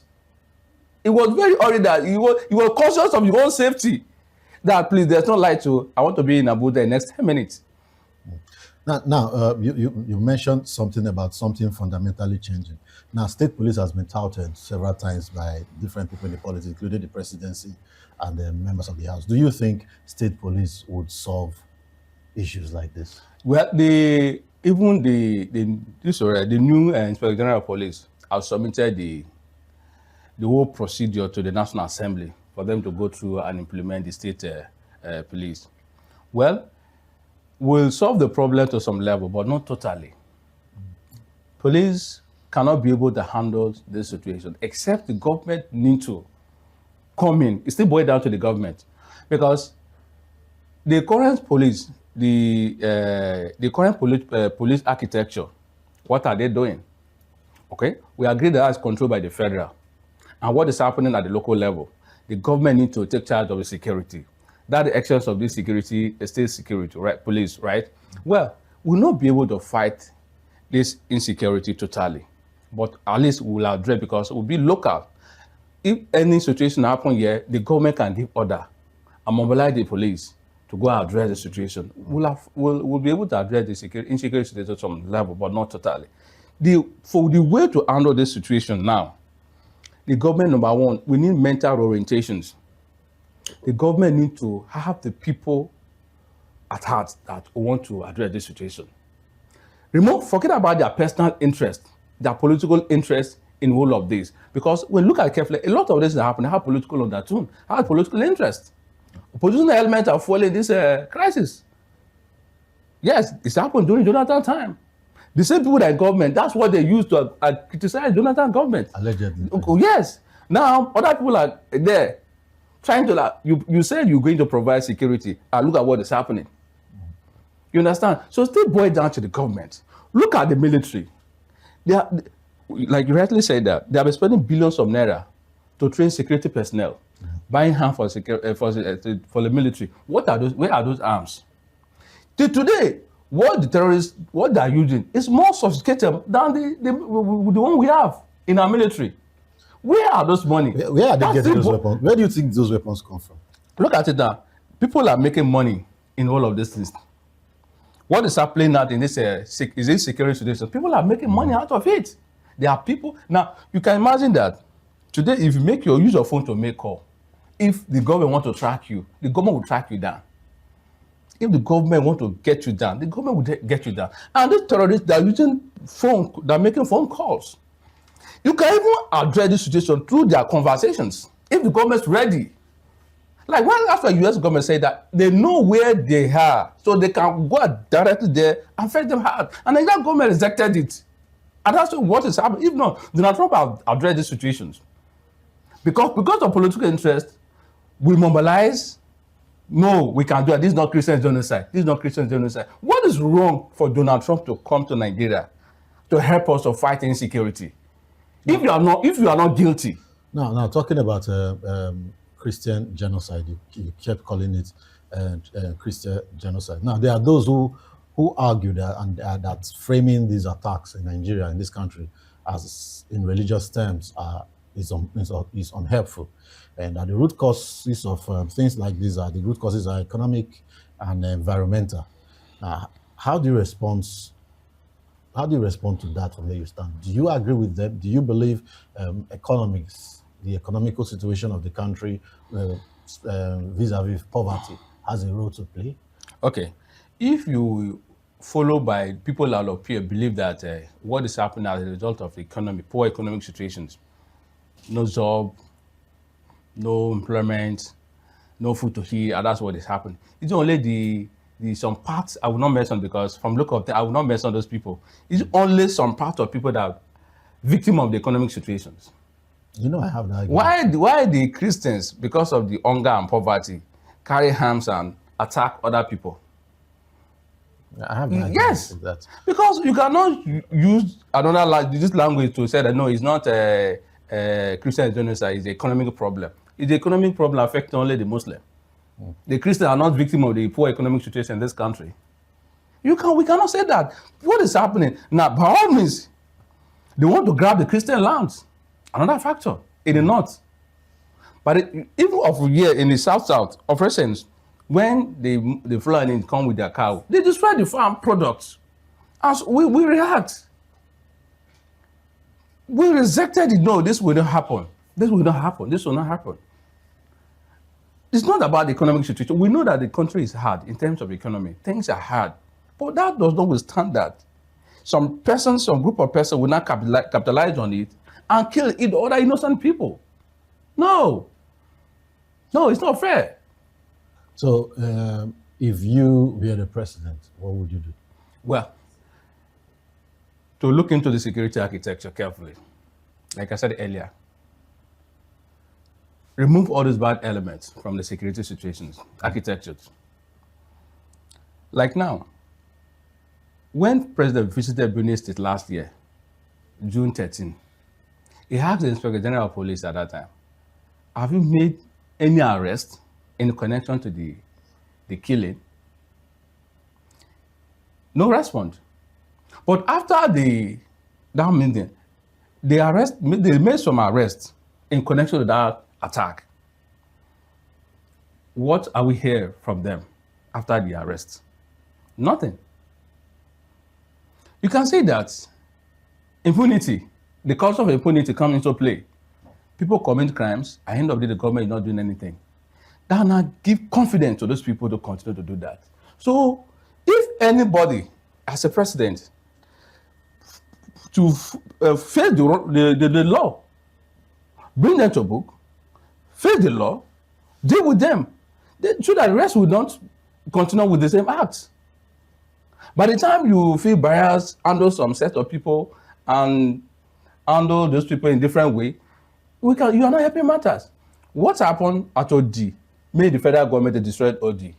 It was very worried that you were conscious of your own safety. That please, there's no light, so I want to be in Abuja in the next 10 minutes. Now, you mentioned something about something fundamentally changing. Now, state police has been touted several times by different people in the politics, including the presidency and the members of the House. Do you think state police would solve issues like this? Well, the new Inspector General of Police have submitted the whole procedure to the National Assembly for them to go through and implement the state police. Well, we'll solve the problem to some level, but not totally. Police cannot be able to handle this situation, except the government need to come in. It still boils down to the government, because the current police, the current police architecture, what are they doing? Okay, we agree that it's controlled by the federal, and what is happening at the local level, the government need to take charge of the security. That the excess of this security is state security, right? Police, right? Well, we'll not be able to fight this insecurity totally, but at least we'll address, because it will be local. If any situation happen here, the government can give order and mobilize the police to go and address the situation. We'll be able to address the insecurity to some level, but not totally. For the way to handle this situation now, the government, number one, we need mental orientations. The government needs to have the people at heart that want to address this situation. Forget about their personal interest, their political interest in all of this. Because when you look at it carefully, a lot of this that happen have political undertone, have political interest. Political elements are fueling this crisis. Yes, it's happened during Jonathan time. The same people that government, that's what they used to criticize Jonathan government. Allegedly. Yes. Now, other people are there trying to, you said you're going to provide security, and look at what is happening. You understand? So still boil down to the government. Look at the military. They are, like you rightly said, that they have been spending billions of naira to train security personnel, buying arms for the military. What are those? Where are those arms? Till today, what the terrorists, what they are using is more sophisticated than the one we have in our military. Where are those money? Where are they getting those weapons? Where do you think those weapons come from? Look at it now. People are making money in all of these things. What is happening now in this security situation? People are making money out of it. There are people now. You can imagine that today, if you use your phone to make call, if the government want to track you, the government will track you down. If the government want to get you down, the government will get you down. And these terrorists, they're using phone, they're making phone calls. You can even address this situation through their conversations. If the government's ready. Like when after US government said that they know where they are, so they can go directly there and fight them hard. And then that government rejected it. And that's what is happening. If not, Donald Trump have addressed these situations. Because of political interest, we mobilize. No, we can do it. This is not Christian genocide. This is not Christian genocide. What is wrong for Donald Trump to come to Nigeria to help us to fight insecurity? If you are not guilty. Now talking about Christian genocide, you kept calling it Christian genocide. Now there are those who argue that that framing these attacks in Nigeria, in this country, as in religious terms is unhelpful, and that the root causes of things like these the root causes are economic and environmental. How do you respond? How do you respond to that from where you stand? Do you agree with them? Do you believe the economical situation of the country vis-a-vis poverty has a role to play? Okay. If you follow by people out of here believe that what is happening as a result of poor economic situations, no job, no employment, no food to eat, and that's what is happening. It's only some parts I will not mention, because from look of them, I will not mention those people. It's only some part of people that are victim of the economic situations. You know, I have that argument. Why the Christians, because of the hunger and poverty, carry arms and attack other people? I have that. Yes, with that. Because you cannot use this language to say that no, it's not a Christian genocide, it's an economic problem. It's the economic problem affecting only the Muslim. The Christians are not victims of the poor economic situation in this country. We cannot say that. What is happening? Now, by all means, they want to grab the Christian lands. Another factor in the north. But even of here in the south of recent, when the Fulani come with their cow, they destroy the farm products. As we react. We rejected it. No, this will not happen. This will not happen. This will not happen. It's not about the economic situation. We know that the country is hard in terms of economy. Things are hard. But that does not withstand that. Some group of persons will not capitalize on it and kill other innocent people. No. No, it's not fair. So, if you were the president, what would you do? Well, to look into the security architecture carefully, like I said earlier, remove all these bad elements from the security situations, architectures. Like now, when President visited Benue State last year, June 13, he asked the Inspector General of Police at that time, have you made any arrest in connection to the killing? No response. But after that meeting, they made some arrests in connection with that attack. What are we hearing from them after the arrest? Nothing. You can say that impunity, the culture of impunity comes into play. People commit crimes, at the end of the day, the government is not doing anything. That now give confidence to those people to continue to do that. So if anybody, as a president, to face the law, bring them to book, face the law, deal with them, so that the rest will not continue with the same acts. By the time you feel biased, handle some set of people, and handle those people in different way, you are not helping matters. What happened at OD made the federal government destroy OD.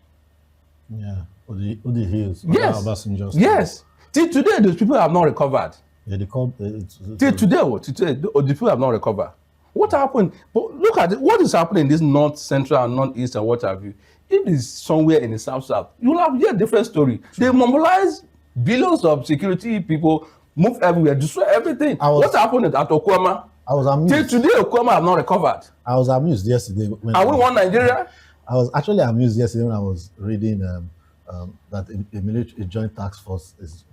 Yeah, OD Hills. Yes. Yes. Till today, those people have not recovered. Yeah, they call Till today, the people have not recovered. What happened? But look at it. What is happening in this north, central, and northeast, and what have you? If it's somewhere in the south, you will have a different story. They mobilize billions of security people, move everywhere, destroy everything. What happened at Okwama? I was amused. Till today, Okwama have not recovered. I was amused yesterday. Are we one Nigeria? I was actually amused yesterday when I was reading that a joint task force is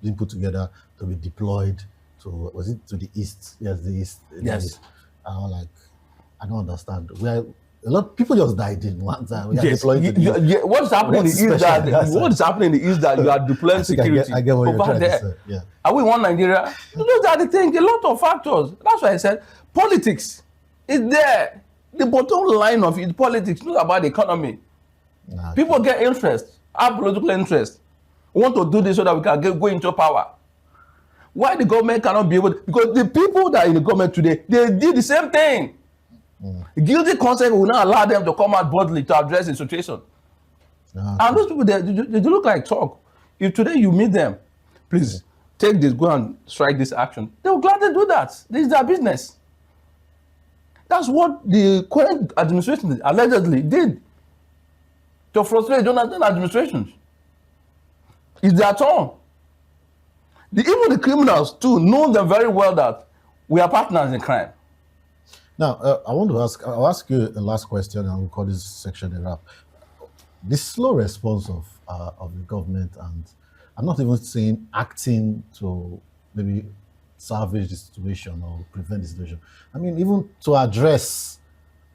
being put together to be deployed to, was it to the east? Yes, the east. Yes. I was like, I don't understand. A lot of people just died in one time. We are Yes. deploying to the east. What's happening in the east what is happening in the east that you are deploying security I get what you're over trying there? to say. Yeah. Are we one Nigeria? Those are the things, a lot of factors. That's why I said politics is there. The bottom line of it, politics, not about the economy. Nah, People get interest, have political interest. We want to do this so that we can go into power. Why the government cannot be able to, because the people that are in the government today, they did the same thing. Guilty conscience will not allow them to come out boldly to address the situation. And those people, they look like talk. If today you meet them, please take this, go and strike this action, they will gladly do that. This is their business. That's what the current administration allegedly did to frustrate Jonathan administrations. It's their turn. Even the criminals too know them very well that we are partners in crime. Now, I'll ask you the last question and we'll call this section a wrap. The slow response of the government, and I'm not even saying acting to maybe salvage the situation or prevent the situation. I mean, even to address,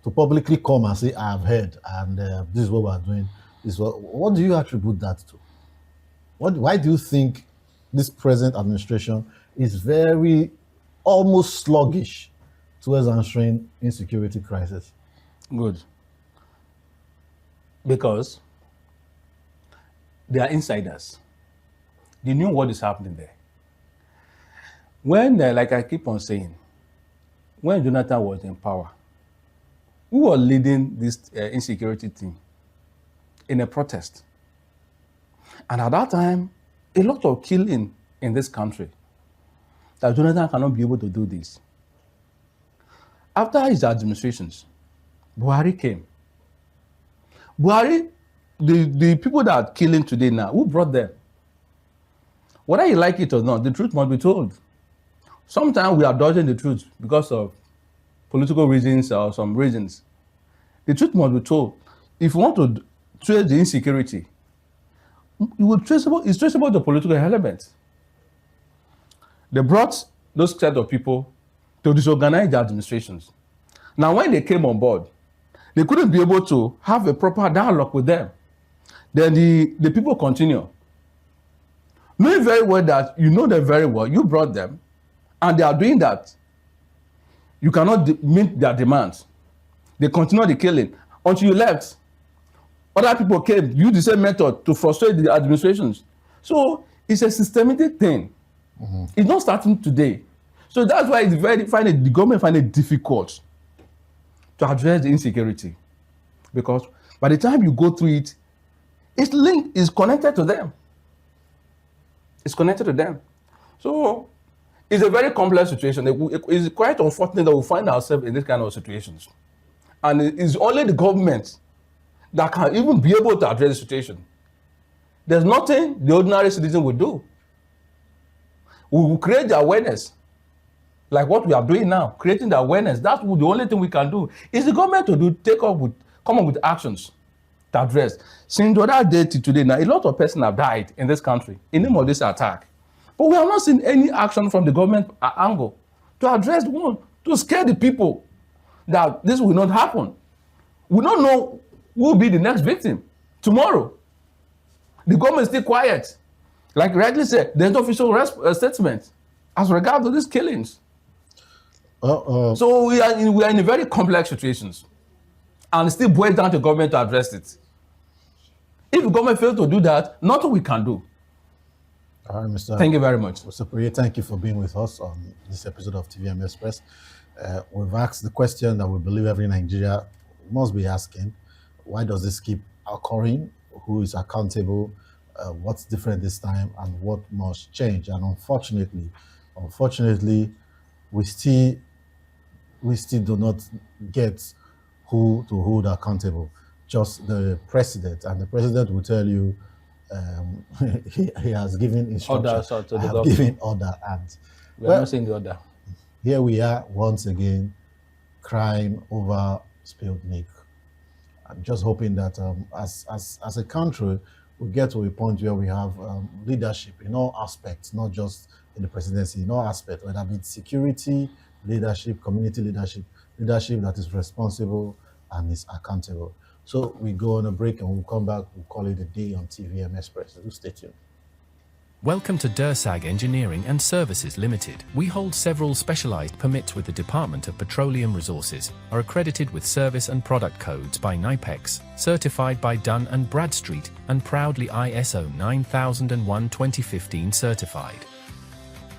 to publicly come and say, I have heard, and this is what we're doing. What do you attribute that to? Why do you think this present administration is very, almost sluggish towards answering insecurity crisis? Good. Because they are insiders. They knew what is happening there. When, like I keep on saying, when Jonathan was in power, we were leading this insecurity team in a protest. And at that time, a lot of killing in this country, that Jonathan cannot be able to do this. After his administrations, Buhari came. Buhari, the people that are killing today now, who brought them? Whether you like it or not, the truth must be told. Sometimes we are dodging the truth because of political reasons or some reasons. The truth must be told. If you want to trace the insecurity, it's traceable to political elements. They brought those set of people to disorganize the administrations. Now, when they came on board, they couldn't be able to have a proper dialogue with them. Then the people continue. Knowing very well that you know them very well, you brought them, and they are doing that. You cannot meet their demands. They continue the killing until you left. Other people came, used the same method to frustrate the administrations. So it's a systematic thing. It's not starting today. So that's why the government find it difficult to address the insecurity. Because by the time you go through it, it's linked, it's connected to them. It's connected to them. So it's a very complex situation. It's quite unfortunate that we find ourselves in this kind of situations. And it's only the government that can even be able to address the situation. There's nothing the ordinary citizen will do. We will create the awareness, like what we are doing now, creating the awareness. That's the only thing we can do. Is the government to come up with actions to address. Since the other day to today, now a lot of persons have died in this country in the name of this attack. But we have not seen any action from the government angle to address one, to scare the people that this will not happen. We don't know who will be the next victim tomorrow. The government is still quiet. Like rightly said, there's no official statement as regards to these killings. So we are in a very complex situations, and it still boils down to government to address it. If the government fails to do that, nothing we can do. All right, Mr. Thank you very much. Mr. Preye, thank you for being with us on this episode of TVM Express. We've asked the question that we believe every Nigeria must be asking: why does this keep occurring? Who is accountable? What's different this time, and what must change? And unfortunately, we still do not get who to hold accountable. Just the president, and the president will tell you he has given instructions. Order, I have given order, and we are not seeing the order. Here we are once again crying over spilled milk. I'm just hoping that as a country, we get to a point where we have leadership in all aspects, not just in the presidency, in all aspects, whether it be security, leadership, community leadership that is responsible and is accountable. So we go on a break and we'll come back, we'll call it a day on TVM Express. Do stay tuned. Welcome to DERSAG Engineering and Services Limited. We hold several specialized permits with the Department of Petroleum Resources, are accredited with service and product codes by NIPEX, certified by Dun & Bradstreet, and proudly ISO 9001:2015 certified.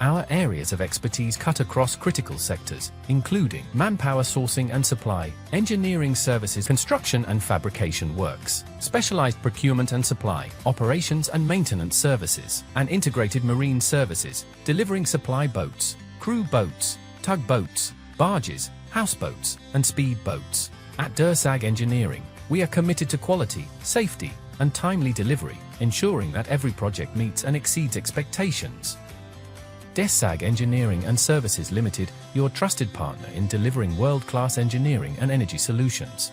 Our areas of expertise cut across critical sectors, including manpower sourcing and supply, engineering services, construction and fabrication works, specialized procurement and supply, operations and maintenance services, and integrated marine services, delivering supply boats, crew boats, tugboats, barges, houseboats, and speed boats. At DERSAG Engineering, we are committed to quality, safety, and timely delivery, ensuring that every project meets and exceeds expectations. DERSAG Engineering and Services Limited, your trusted partner in delivering world-class engineering and energy solutions.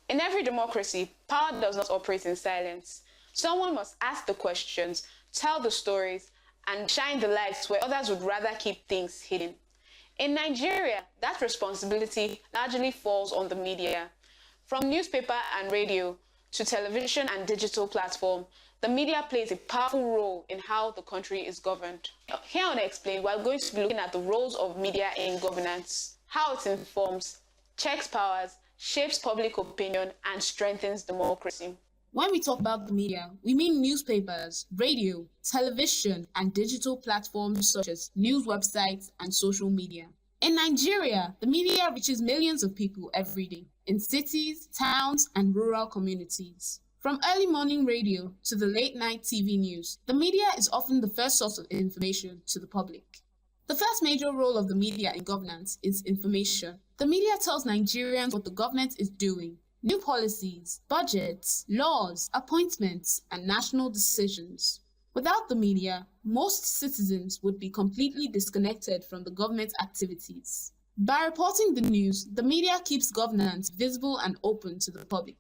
In every democracy, power does not operate in silence. Someone must ask the questions, tell the stories, and shine the lights where others would rather keep things hidden. In Nigeria, that responsibility largely falls on the media. From newspaper and radio to television and digital platform, the media plays a powerful role in how the country is governed. Here on Explain, we're going to be looking at the roles of media in governance, how it informs, checks powers, shapes public opinion, and strengthens democracy. When we talk about the media, we mean newspapers, radio, television, and digital platforms such as news websites and social media. In Nigeria, the media reaches millions of people every day, in cities, towns, and rural communities. From early morning radio to the late night TV news, the media is often the first source of information to the public. The first major role of the media in governance is information. The media tells Nigerians what the government is doing, new policies, budgets, laws, appointments, and national decisions. Without the media, most citizens would be completely disconnected from the government's activities. By reporting the news, the media keeps governance visible and open to the public.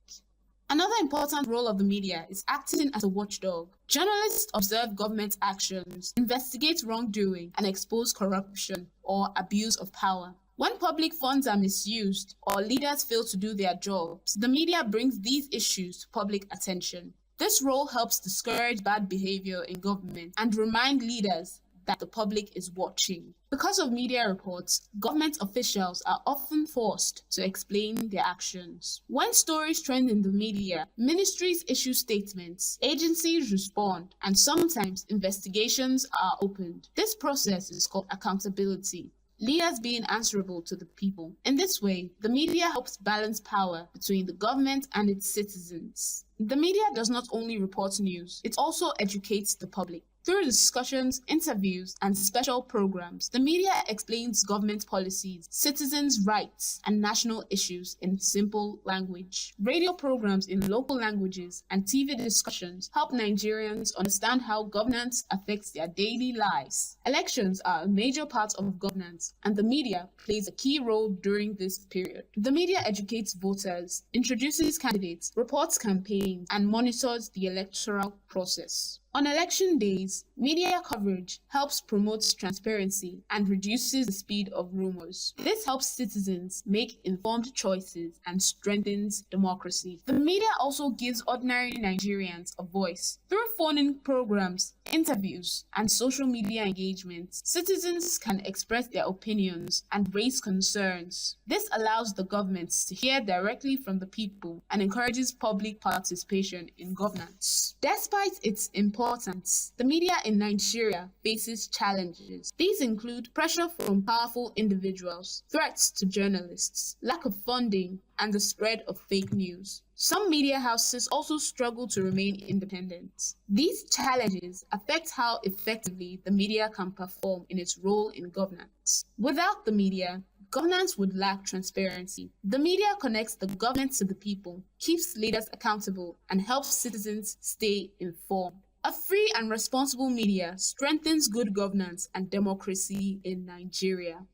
Another important role of the media is acting as a watchdog. Journalists observe government actions, investigate wrongdoing, and expose corruption or abuse of power. When public funds are misused or leaders fail to do their jobs, the media brings these issues to public attention. This role helps discourage bad behavior in government and remind leaders that the public is watching. Because of media reports, government officials are often forced to explain their actions. When stories trend in the media, ministries issue statements, agencies respond, and sometimes investigations are opened. This process is called accountability. Leaders being answerable to the people. In this way, the media helps balance power between the government and its citizens. The media does not only report news, it also educates the public. Through discussions, interviews, and special programs, the media explains government policies, citizens' rights, and national issues in simple language. Radio programs in local languages and TV discussions help Nigerians understand how governance affects their daily lives. Elections are a major part of governance, and the media plays a key role during this period. The media educates voters, introduces candidates, reports campaigns, and monitors the electoral process. On election days, media coverage helps promote transparency and reduces the speed of rumors. This helps citizens make informed choices and strengthens democracy. The media also gives ordinary Nigerians a voice. Through phone-in programs, interviews, and social media engagements, citizens can express their opinions and raise concerns. This allows the government to hear directly from the people and encourages public participation in governance. Despite its importance, the media in Nigeria faces challenges. These include pressure from powerful individuals, threats to journalists, lack of funding, and the spread of fake news. Some media houses also struggle to remain independent. These challenges affect how effectively the media can perform in its role in governance. Without the media, governance would lack transparency. The media connects the government to the people, keeps leaders accountable, and helps citizens stay informed. A free and responsible media strengthens good governance and democracy in Nigeria.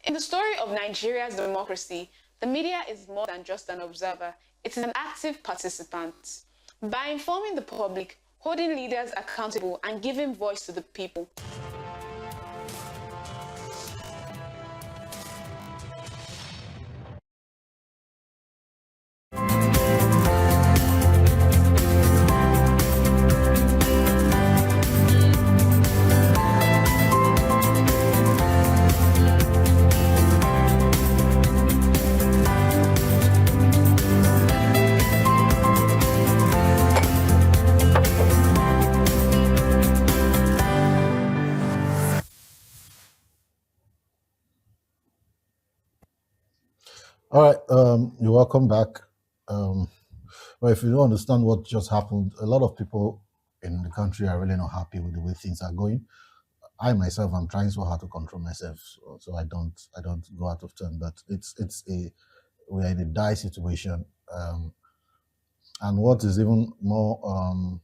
In the story of Nigeria's democracy, the media is more than just an observer. It is an active participant. By informing the public, holding leaders accountable, and giving voice to the people, All right, you're welcome back. Well, if you don't understand what just happened, a lot of people in the country are really not happy with the way things are going. I myself, I'm trying so hard to control myself, so I don't go out of turn. But we're in a dire situation, and what is even more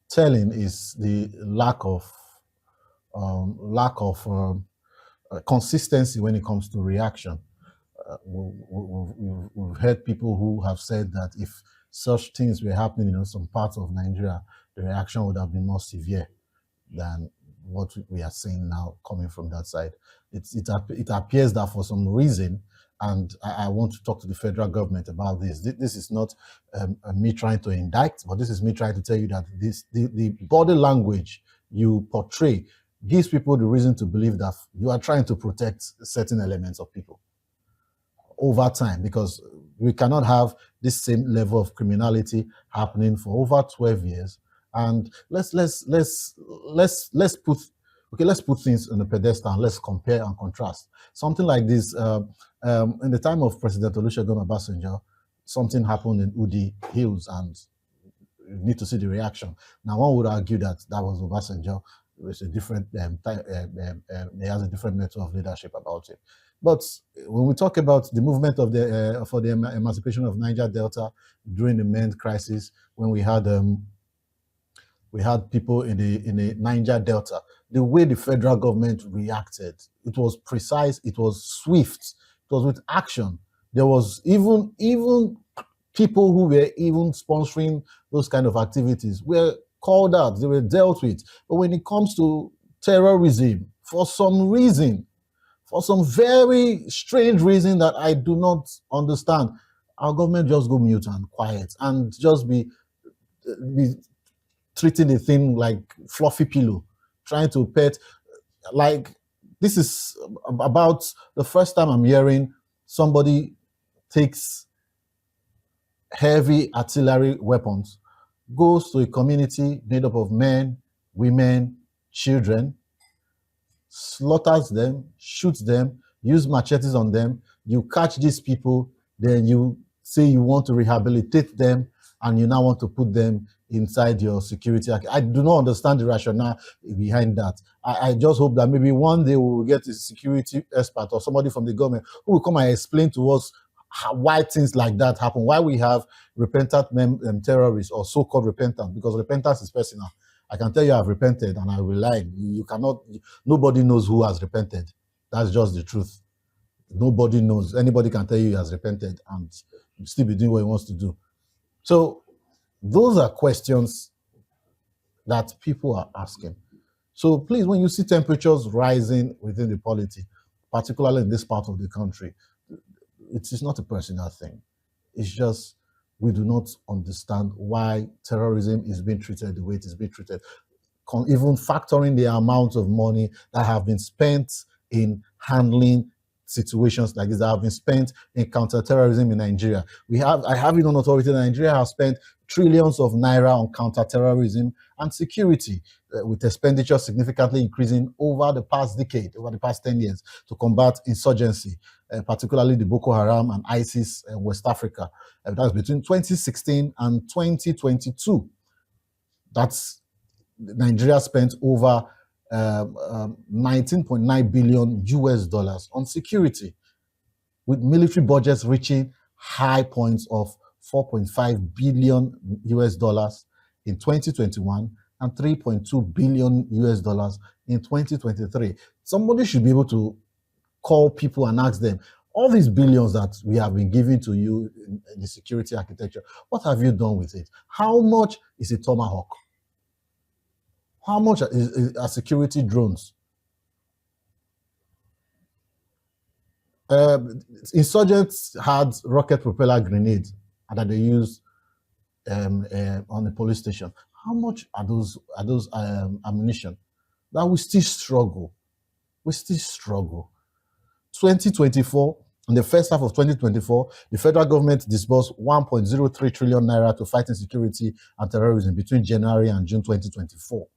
telling is the lack of consistency when it comes to reaction. We've heard people who have said that if such things were happening in some parts of Nigeria, the reaction would have been more severe than what we are seeing now coming from that side. It appears that for some reason, and I want to talk to the federal government about this. This is not me trying to indict, but this is me trying to tell you that the body language you portray gives people the reason to believe that you are trying to protect certain elements of people over time, because we cannot have this same level of criminality happening for over 12 years. And let's put things on a pedestal and let's compare and contrast. Something like this, in the time of President Olusegun Obasanjo, something happened in Udi Hills, and you need to see the reaction. Now, one would argue that was Obasanjo. It's a different he has a different method of leadership about it. But when we talk about the movement of for the emancipation of Niger Delta during the Mend crisis, when we had people in the Niger Delta, the way the federal government reacted, it was precise, it was swift, it was with action. There was even people who were even sponsoring those kind of activities were called out, they were dealt with. But when it comes to terrorism, for some reason, for some very strange reason that I do not understand, our government just go mute and quiet and just be treating the thing like fluffy pillow, trying to pet. Like, this is about the first time I'm hearing somebody takes heavy artillery weapons, goes to a community made up of men, women, children, slaughters them, shoots them, use machetes on them. You catch these people, then you say you want to rehabilitate them, and you now want to put them inside your security. I do not understand the rationale behind that. I just hope that maybe one day we will get a security expert or somebody from the government who will come and explain to us why things like that happen, why we have repentant terrorists or so-called repentant, because repentance is personal. I can tell you I've repented and I will lie. You cannot, nobody knows who has repented. That's just the truth. Nobody knows. Anybody can tell you he has repented and still be doing what he wants to do. So those are questions that people are asking. So please, when you see temperatures rising within the polity, particularly in this part of the country, it is not a personal thing. It's just we do not understand why terrorism is being treated the way it is being treated. Even factoring the amount of money that have been spent in handling situations like this, that have been spent in counterterrorism in Nigeria. I have it on authority that Nigeria has spent trillions of naira on counterterrorism and security, with expenditure significantly increasing over the past decade, over the past 10 years, to combat insurgency, particularly the Boko Haram and ISIS in West Africa. That was between 2016 and 2022. That's Nigeria spent over 19.9 billion US dollars on security, with military budgets reaching high points of 4.5 billion US dollars in 2021 and 3.2 billion US dollars in 2023. Somebody should be able to call people and ask them, all these billions that we have been giving to you in the security architecture, what have you done with it? How much is a Tomahawk? How much are security drones? Insurgents had rocket propeller grenades that they used on the police station. How much are those ammunition? That we still struggle. We still struggle. 2024, in the first half of 2024, the federal government disbursed 1.03 trillion naira to fight insecurity and terrorism between January and June 2024,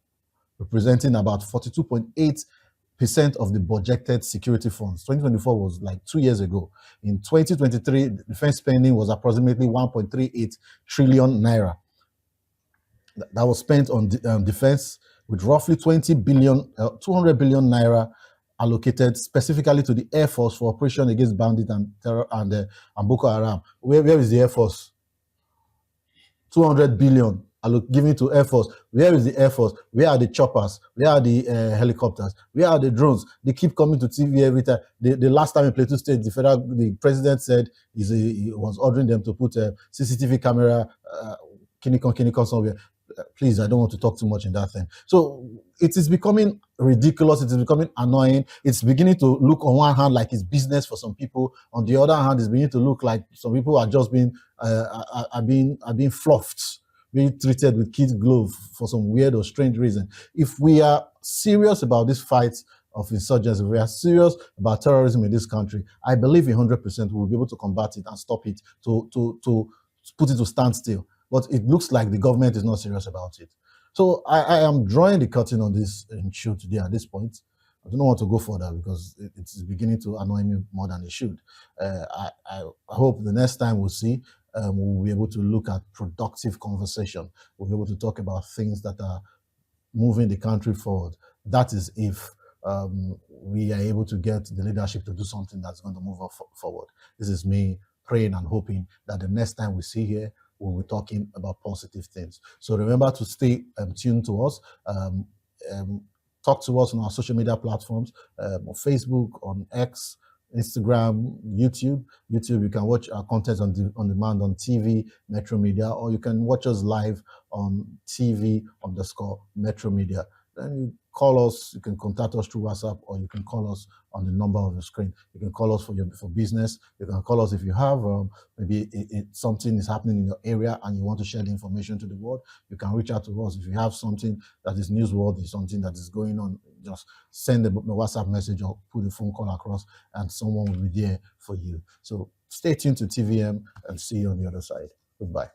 representing about 42.8% of the budgeted security funds. 2024 was like 2 years ago. In 2023, defense spending was approximately 1.38 trillion naira. That was spent on defense, with roughly 200 billion naira allocated specifically to the Air Force for operation against bandits and terror and Boko Haram. Where is the Air Force? 200 billion given to Air Force. Where is the Air Force? Where are the choppers? Where are the helicopters? Where are the drones? They keep coming to TV every time. The last time in Plateau State, the president said he was ordering them to put a CCTV camera, Kinikon somewhere. Please, I don't want to talk too much in that thing. So it is becoming ridiculous. It is becoming annoying. It's beginning to look on one hand like it's business for some people. On the other hand, it's beginning to look like some people are just being fluffed, being treated with kid glove for some weird or strange reason. If we are serious about this fight of insurgents, if we are serious about terrorism in this country, I believe 100% we will be able to combat it and stop it, to put it to standstill. But it looks like the government is not serious about it. So I am drawing the curtain on this issue today at this point. I don't want to go further because it is beginning to annoy me more than it should. I hope the next time we'll see, we'll be able to look at productive conversation. We'll be able to talk about things that are moving the country forward. That is if we are able to get the leadership to do something that's going to move us forward. This is me praying and hoping that the next time we see here, we'll be talking about positive things. So remember to stay tuned to us. Talk to us on our social media platforms, on Facebook, on X, Instagram, YouTube. YouTube, you can watch our content on demand on TV, Metro Media, or you can watch us live on TV_Metro Media. then you call us. You can contact us through WhatsApp, or you can call us on the number on the screen. You can call us for business. You can call us if you have maybe something is happening in your area and you want to share the information to the world. You can reach out to us. If you have something that is newsworthy, something that is going on, just send a WhatsApp message or put a phone call across, and someone will be there for you. So stay tuned to TVM and see you on the other side. Goodbye.